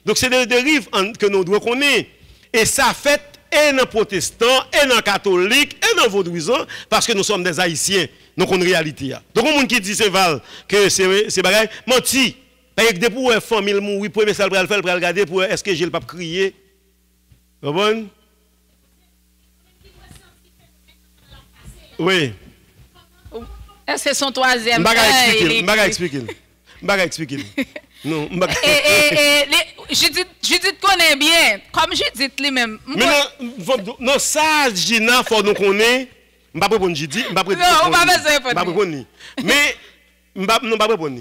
Donc c'est des dérives que nous devons connaître et ça fait et dans protestants et dans catholiques et dans vaudouisants parce que nous sommes des haïtiens donc on réalité. Donc on qui dit c'est val que c'est bagaille menti. Parce que pour une famille mourir premier ça le faire regarder pour est-ce que j'ai le pape crier. Vous comprenez? Oui. Est-ce que son troisième M'baga expliquer. Non, Judith connaît bien, comme Judith lui-même. Mais non, ça, Gina, faut nous connaître. Je ne vais pas répondre, j'ai dit. Non, on va pas répondre. Je ne vais pas répondre. Mais, je ne vais pas répondre.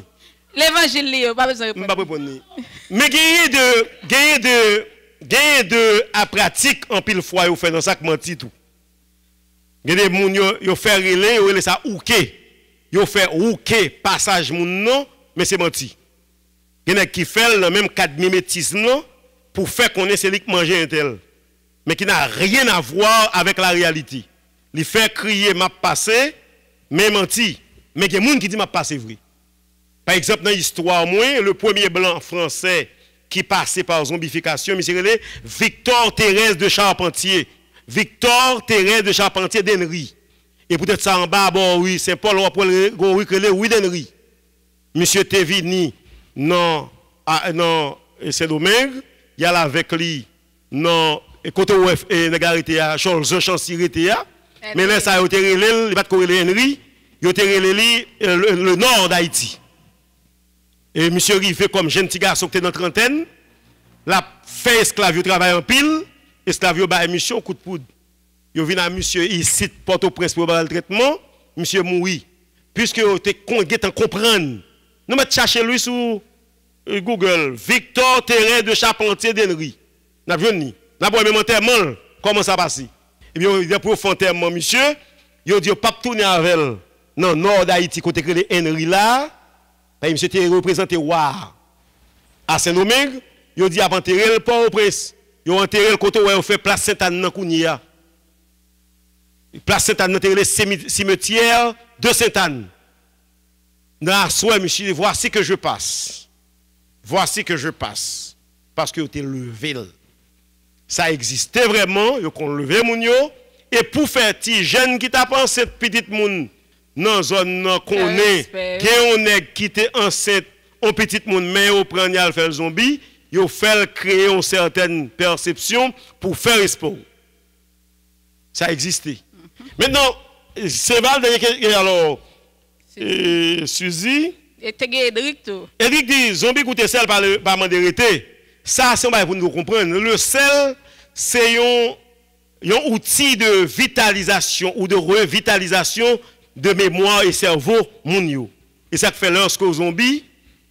L'évangile, on va pas répondre. Je ne vais pas répondre. Mais gagner de à pratique en pile fois, vous faites dans ça que menti tout. Il y a des gens qui font relais, ils ça ouké. Ils font ouké passage moun non, mais c'est menti. Il y a qui fait le même cas de mimétisme pour faire qu'on ait celui qui mange un tel. Mais qui n'a rien à voir avec la réalité. Il fait crier m'a passé, mais menti. Mais il y a des gens qui disent m'a passé vrai. Par exemple, dans l'histoire, le premier blanc français qui passait par zombification, c'est Victor Thérèse de Charpentier. Victor Thérèse de Charpentier d'Henry. Et peut-être ça en bas, bon, oui, Saint-Paul, on va le oui d'Henry. Monsieur Tevini, non, Saint-Domingue, il y a là avec lui, non, côté ouest, et négarité à Charles Chancirité, mais là, ça a été relé, il va te corréler Henry, il a été relé le nord d'Haïti. Et monsieur Rivet, comme jeune petit garçon qui était dans la trentaine, la fait esclave, il travaille en pile, esclave, il a mission, coup de poudre. Il vient à monsieur ici, Port-au-Prince pour le traitement, monsieur mouri. Puisque vous êtes comprendre. Nous mettons chercher lui sur Google, Victor Thérèse de Charpentier d'Henry. Nous avons vu, nous avons même enterrement, comment ça passe? Et bien, il y a pour faire enterrement, monsieur, il a dit, pas tourner avec elle. Non, nord d'Haïti, côté que les Henry là, monsieur était représenté à Saint-Domingue, il a dit, avant enterrer le Port-au-Prince. Il a enterré le côté où on fait place Sainte-Anne dans Kounia. Place Sainte-Anne, le cimetière de Sainte-Anne. Dans la soirée, monsieur, voici que je passe. Voici que je passe. Parce que vous êtes levé. Ça existait vraiment, vous avez levé mon yo. Et pour faire petit jeune qui t'a pensé cette petite moun dans zone qu'on est, qu'on est qui était enceinte, on petite moun, mais on prend y a faire le zombie, vous fait créer une certaine perception pour faire espoir. Ça existait. Maintenant, c'est mal d'ailleurs, alors, Suzy. Et Edric tout. Edric dit, zombie goûter sel par mandérité. Ça, c'est pour nous comprendre. Le sel, c'est un outil de vitalisation ou de revitalisation de mémoire et cerveau moun. Et ça fait lorsque les zombies,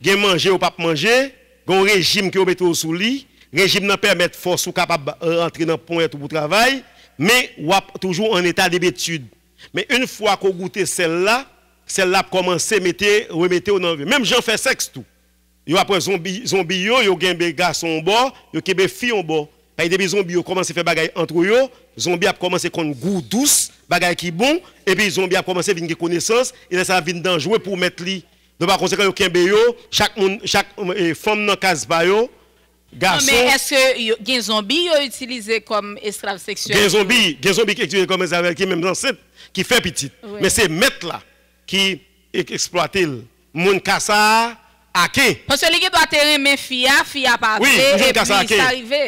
ils mangent ou pas manger, un régime qui est sous lit, régime qui permet de force ou capable de rentrer dans le point pour travail, mais toujours en état d'habitude. Mais une fois qu'on goûte celle-là commence à remettre au nom. Même gens fait sexe tout. Yo après zombie yo gen des garçons en bas, yo gen des filles en bas. Quand des zombies commencent à faire bagaille entre eux, zombie a commencé con goût douce, bagaille qui bon et puis zombie a commencé à venir connaissance et là ça vient dangereux pour mettre li. Donc par conséquent yo kembe yo, chaque femme dans case ba yo. Garçon. Mais est-ce que les zombies sont utilisés comme esclaves sexuels? Les zombies qui sont utilisés comme esclaves qui même enceinte qui fait petite. Oui. Mais c'est mettre là qui exploite mon kassa aké. Parce que les gens doivent terrain mais fia pas. Oui, mon kassa aké.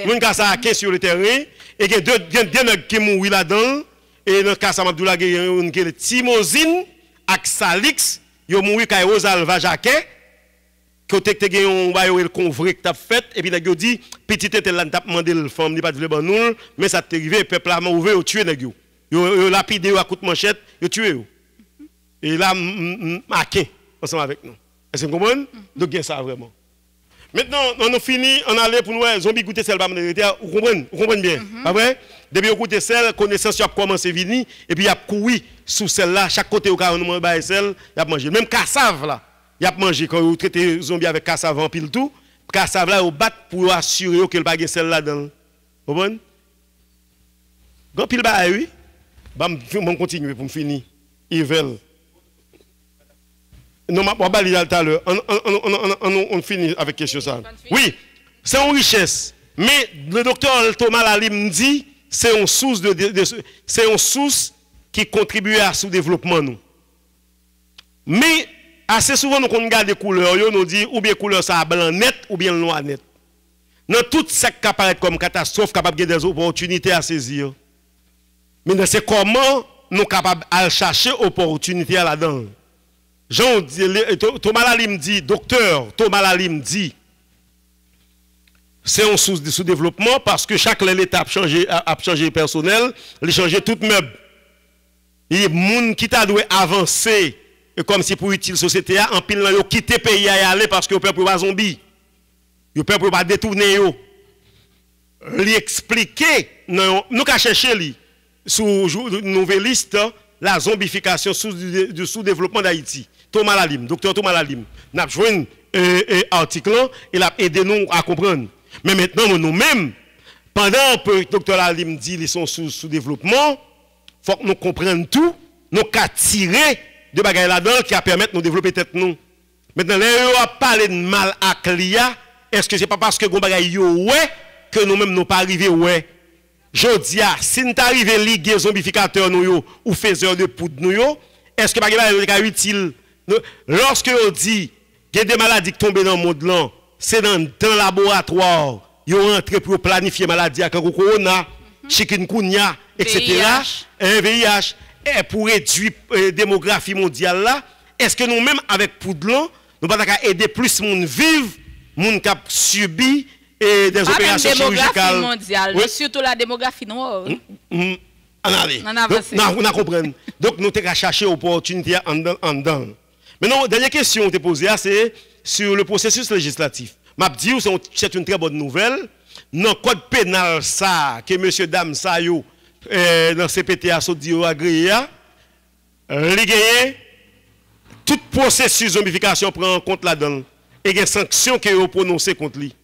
Mon kassa aké sur le terrain et il y a deux qui mourent là-dedans et dans kassa Abdoula il y a une Timosine ak Salix, yo mouri kay Rosalva Jacquet. Côté que tu as un convoi que tu as fait, et puis tu as dit, petit était là, tu as demandé le femme, il pas de nous, mais ça t'est arrivé, le peuple a ouvert, tu tué, tu as lapidé à coup de manchette, tu tué. Et là, marqué ensemble avec nous. Est-ce que vous comprenez? Donc, il y a ça vraiment. Maintenant, on a fini, on allait pour nous, zombie goûter celle, vous comprenez bien? Pas vrai? Depuis vous goûter celle, connaissance, il a commencé à venir, et puis il a couru sous celle-là, chaque côté où on a mangé celle, il a mangé. Même cassave là. Il a mangé quand vous traitez les zombies avec cassave en pile tout. Cassave là, vous battez pour assurer que le bagage celle là dedans. Vous comprenez? Quand pile bagage, oui. Je continue pour me finir. Yvel. Non, je vais aller tout à l'heure. On finit avec question ça. Oui, c'est une richesse. Mais le docteur Thomas Lalim dit c'est une source c'est une source qui contribue à sous-développement nous. Mais assez souvent, nous regardons les couleurs, nous disons ou bien couleur ça blanc net ou bien noir net. Dans tout ça qui apparaît comme catastrophe, capable de des opportunités à saisir. Mais c'est comment nous sommes capables de chercher opportunité là-dedans. Thomas Lalim dit, docteur Thomas Lalim dit, c'est une source de sous-développement parce que chaque étape a changé personnel, il a changé tout meuble. Il y a des gens qui t'a dû avancer comme si pour utile société en pile là yo quitter pays à y aller parce que yo peur pour pas zombie. Yo peur pour pas détourner yo. Li expliquer nous ka chercher li sous nouvelliste la zombification du sous-développement d'Haïti. Thomas Lalim, docteur Thomas Lalim. N'a joué un article et l'a aidé nous à comprendre. Mais maintenant nous-mêmes pendant que docteur Lalim dit qu'ils sont sous-développement, faut que nous comprenions tout, nous qu'à tirer de bagaille là-dedans qui a permettre de nous développer tête nous. Maintenant, là, on a parlé de mal à Clia. Est-ce que c'est pas parce que nous bagaille yo ouais que nous-mêmes nous pas arrivé ouais? Je dis si nous arrivé à liguer zombificateur nous yo ou faiseur de poudre nous yo, est-ce que bagaille est utile? Lorsque on dit qu'il y a des maladies qui tombent dans le monde là, c'est dans le laboratoire, ils ont rentré pour planifier maladies comme corona, chikungunya, etc. VIH. Et pour réduire la démographie mondiale là, est-ce que nous-mêmes avec Poudlon, nous ne pouvons pas aider plus de monde vivre, monde qui a subi des opérations chirurgicales mondiale, oui. Surtout la démographie noire. On a compris. Donc nous avons cherché opportunité en dedans. Maintenant, dernière question que tu as posée, c'est sur le processus législatif. Je dis que c'est une très bonne nouvelle. Dans le code pénal, ça, que M. Dam Sayo, dans CPTA, so dit agréé, tout processus de zombification prend en compte là-dedans. Et il y a des sanctions qui sont prononcées contre lui.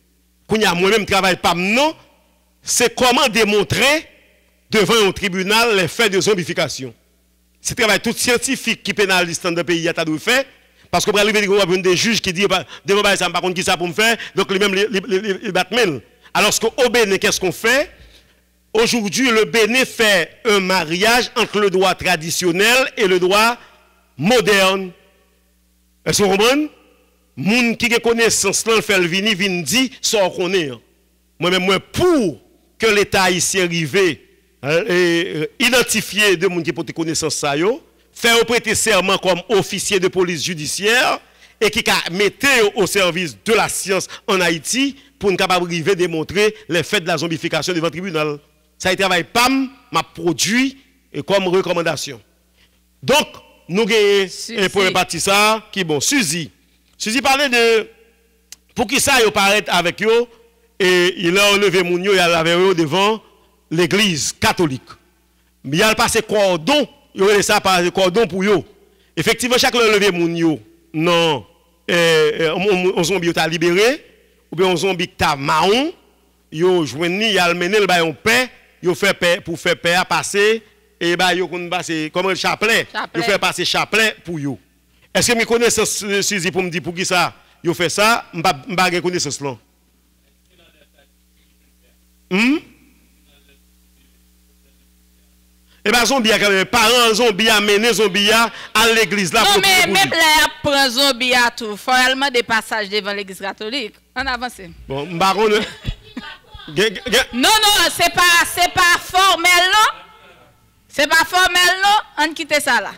Quand moi-même travaille pas non, c'est comment démontrer devant un tribunal les faits de zombification. C'est un travail tout scientifique qui pénaliste dans le pays a dû faire. Parce que pour arriver à des juges qui disent devant ça, par contre, qui ça pour me faire, donc lui-même il bat mail. Alors qu'au Bénin, qu'est-ce qu'on fait? Aujourd'hui, le Bénin fait un mariage entre le droit traditionnel et le droit moderne. Est-ce que vous comprenez? Moun qui connaissance là, fait le vini, vini dit, ça on connaît. Moi-même, moi, pour que l'État ici arrive, identifier de moun qui peut connaissance ça yo, faire prêter serment comme officier de police judiciaire et qui a mettre au service de la science en Haïti pour nous capable de démontrer les faits de la zombification devant le tribunal. Ça a été travail PAM m'a produit comme recommandation. Donc nous avons un premier parti ça qui bon. Suzy parlait de pour qui ça il paraît avec eux et il a enlevé moun yo, il a lavé devant l'église catholique. Mais il a passé cordon, il a ça par cordon pour eux. Effectivement chaque levé moun yo non on zombie t'a libéré ou bien on zombie t'a marron yo joindni il a mené le bayon paix yo fait paix pour faire paix à passer et bah yo kon passer comme le chapelet yo fait passer chapelet pour yo. Est-ce que me connaissance Suzy pour me dire pour qui ça yo fait ça m'pa connaissance là. Et bien, zombie, quand même, parents zombie a mené zombie à l'église là. Non, mais même là, prend zombie à tout. Formellement des passages devant l'église catholique. On avance. Bon, baron. Non, c'est pas formel, non. C'est pas formel, non. On quitte ça là.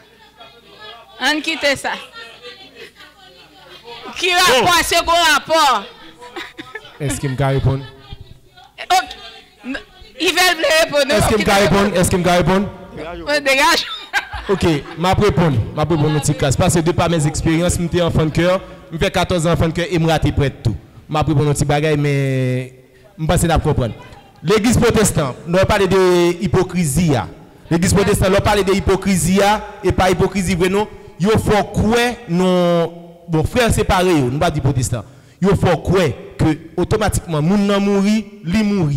On quitte ça. Qui rapport, c'est quoi rapport? Est-ce qu'il me répondre? Ils veulent répondre. Est-ce qu'il me répond? Dégage. Ok, je vais répondre une petite classe. Parce que de par mes expériences, je suis enfant de cœur, je fais 14 ans enfant de cœur et je rate près de tout. Je vais répondre une petite bagaille, mais je pense que vous comprendre. L'église protestante, nous parlons de hypocrisie. L'église protestante, nous parlons de hypocrisie et pas hypocrisie vraiment. Il faut croire nos frères séparés, nous pas dire protestants. Il faut croire que automatiquement, les gens mourent, ils mourent.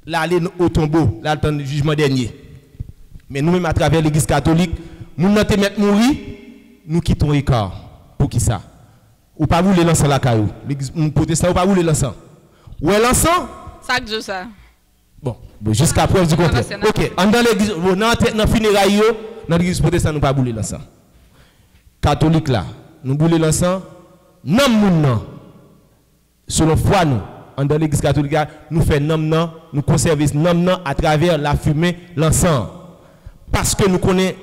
Là, aller au tombeau, là, le jugement dernier. Mais nous-mêmes, à travers l'église catholique, nous ne pouvons pas mourir, nous quittons l'écart. Pour qui ça? Ou pas vouloir l'encens la caillou. L'église protestante, ou pas vouloir l'encens. Où est l'encens? Ça que je sais. Bon, jusqu'à preuve du contraire. Ok, dans l'église, dans le funérailles, dans l'église protestante, nous ne pouvons pas vouloir l'encens. Catholique là, nous voulons l'encens, non, selon foi nous. Dans l'église catholique, nous faisons nous conservons à travers la fumée, l'encens. Parce que nous connaissons,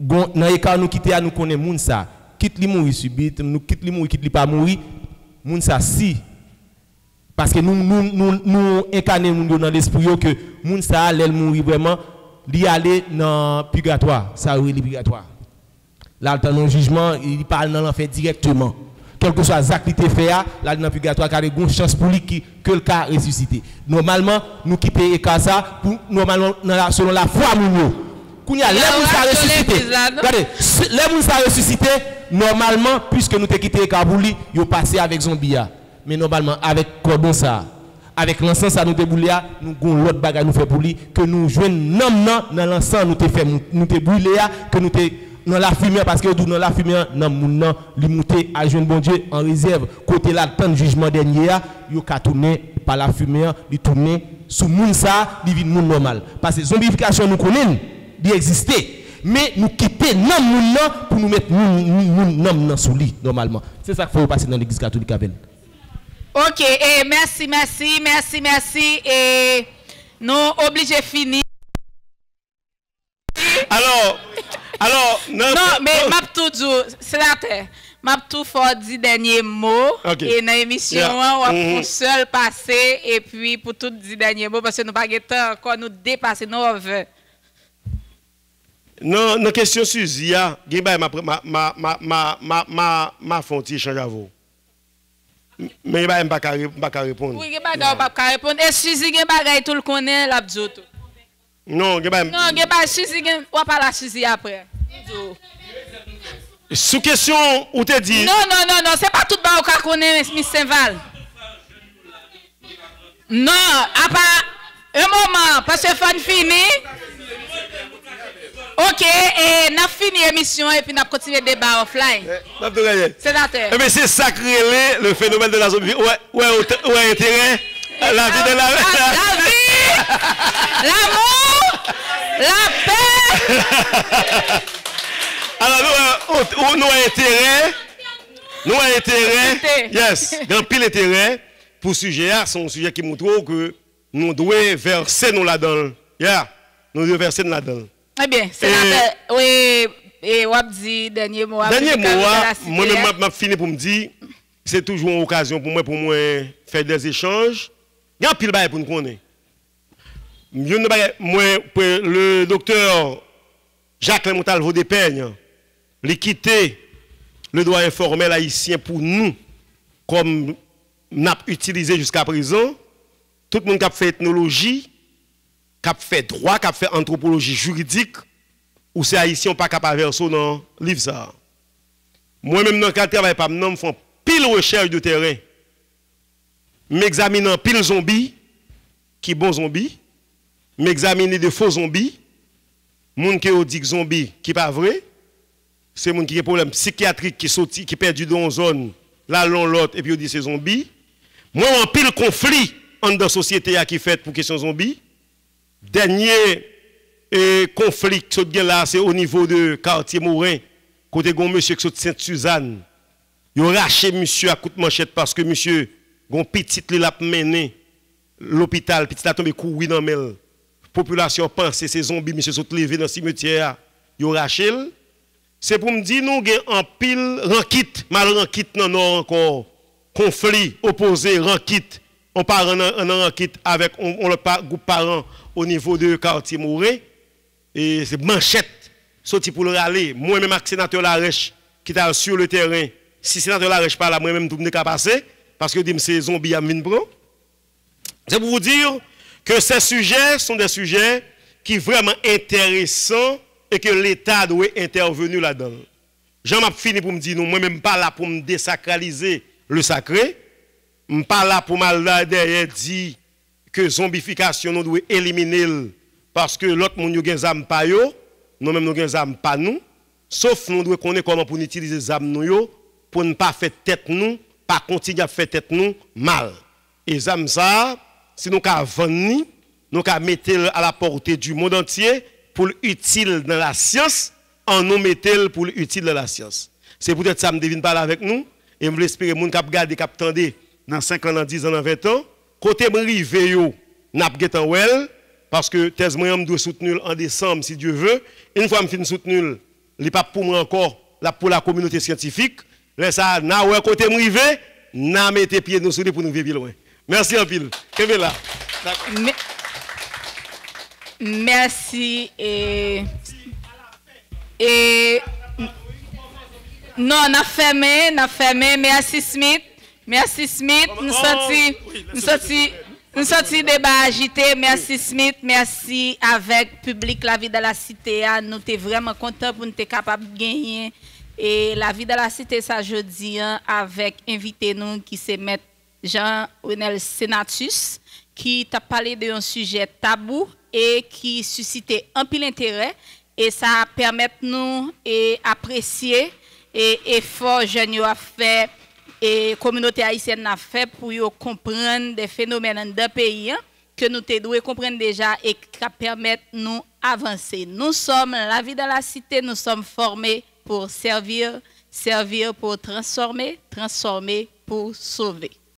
dans les cas nous quittons, nous connaissons moun ça. Quitte li mourir subite, nous quitte li mourir, quitte li pas mourir, moun ça si. Parce que nous incarnons dans l'esprit que moun ça, l'elle mourir vraiment, d'y aller dans le purgatoire, ça oui, le purgatoire. Là, dans le jugement, il parle dans l'enfer directement. Quel que soit l'acte qui fait, là, dans le purgatoire, il y a une chance pour lui que le cas ressuscité. Normalement, nous quittons le cas ça, normalement, selon la foi, quand il y a les gens ressuscité, regardez, les gens ressuscité, normalement, puisque nous avons quitté le cas pour lui, ils ont passé avec zombie. Mais normalement, avec cordon ça, avec l'encens ça nous déboulé, nous avons l'autre bagage nous fait pour lui, que nous jouons dans l'encens nous te fait, nous te brûlé, que nous te dans la fumée, parce que dans la fumée, dans le li monté à jeune bon Dieu en réserve, côté là, tant de jugement dernier, il a tourné par la fumée, il tourné sous moun ça, il vit monde normal. Parce que zombification nous connaissons, il existe. Mais nous quitter non moun pour nous mettre non sous lit normalement. C'est ça qu'il faut passer dans l'église catholique avec. OK, et merci. Et nous obligés finir. Alors, non, mais m'a tout dit, sénateur, m'a tout fort dit dernier mot. Et dans l'émission, on va seul passer et puis pour tout dire dernier mot parce que nous pas temps encore nous dépasser nos heures. Non, la question Suzy, ma fonti change à vous. Mais il ne va pas répondre. Oui, il ne va pas répondre. Et Suzy, il va tout le connaît l'abdjoto. Non, il va pas Suzy, on va parler Suzy après. Sous question, où te dit? Non, c'est pas tout le monde qui connaît Miss Saint-Val. Non, à part un moment, parce que fin fini. OK, et nous avons fini l'émission et puis nous avons continué le débat offline. Sénateur. Mais c'est sacré le phénomène de la zombie. Ouais, intérêt. La vie de la vie, l'amour, la paix. Alors, nous avons intérêt. Yes, grand pile intérêt pour ce sujet. C'est un sujet qui montre que nous devons verser nous là-dedans. Nous devons verser nous là-dedans. Eh bien, sénateur, oui, et on dit dernier mot. Dernier mot, moi-même, je finis pour me dire, c'est toujours une occasion pour moi faire des échanges. Il y a un pile pour nous connaître. Le docteur Jacques Montalvo de Peigne, il a quitté le droit informel haïtien pour nous, comme nous avons utilisé jusqu'à présent. Tout le monde qui a fait ethnologie, qui a fait droit, qui a fait anthropologie juridique, ou c'est haïtien pas capable de verser dans le livre ça. Moi-même, dans le cadre de travail, je fais pile recherche de terrain. M'examinant pile zombies, qui bon zombies, m'examiner de faux zombies, moun qui dit zombies qui pas vrai, c'est moun qui a problème psychiatrique qui sorti, qui perdu dans une zone, là l'autre et puis on dit c'est zombies. Moi en pile conflit entre la société qui fait pour question zombies. Dernier conflit qui là c'est au niveau de quartier Morin, côté gon monsieur qui sorti Sainte-Suzanne. Il a raché monsieur à coup de manchette parce que monsieur gon petit li l'a mené l'hôpital, petit a tombé courir dans mel. Population pense c'est zombies monsieur sont levé dans le cimetière, il a raché. C'est pour me dire nous gen en pile rankit, mal rankit non encore conflit opposé rankit. On part en rankit avec on le groupe parent au niveau de quartier Mouré et c'est manchette sorti pour le râler. Moi même avec sénateur Larèche qui est sur le terrain. Si sénateur Larèche pas là moi même tout me passer parce que dit c'est zombie à mine prend. C'est pour vous dire que ces sujets sont des sujets qui sont vraiment intéressants et que l'État doit intervenir là-dedans. Jean m'a fini pour me dire, non, moi-même pas là pour me désacraliser le sacré. Je ne suis pas là pour me derrière dire que zombification nous doit éliminer parce que l'autre monde a des âmes pas yo, nous-mêmes nous des âmes pas nous. Sauf nous devons connaître comment pour utiliser les âmes nous pour ne pas faire tête nous, pas continuer à faire tête nous mal. Et les âmes ça, si nous avons vendre, nous avons mettre à la portée du monde entier pour l'utile dans la science, en nous mettre pour l'utile dans la science. C'est peut-être ça me devine parler avec nous, et je veux espérer que les gens qui regardent, qui attendent dans 5 ans, dans 10 ans, dans 20 ans, côté rivé yo, n'a pas well, parce que thèse moi doit soutenir en décembre si Dieu veut. Une fois que je soutenir, il pas pour moi encore, là pour la communauté scientifique. Là ça n'a ouais côté rivé, n'a mettre pied nous sur pour nous vivre loin. Merci en pile. Kevin là. Merci. Non, on a fermé. Merci Smith. Nous sortis débat agité. Merci Smith. Merci avec public la vie de la cité. Nous sommes vraiment contents pour nous être capables de gagner. Et la vie de la cité, ça jeudi, avec invité nous qui se met Jean-Renel Senatus, qui t'a parlé d'un sujet tabou et qui suscitait un pile intérêt. Et ça permet nous apprécier et effort jeunes a fait et communauté haïtienne a fait pour comprendre des phénomènes dans le pays que nous devons comprendre déjà et qui permettent nous avancer. Nous sommes la vie de la cité, nous sommes formés pour servir pour transformer pour sauver.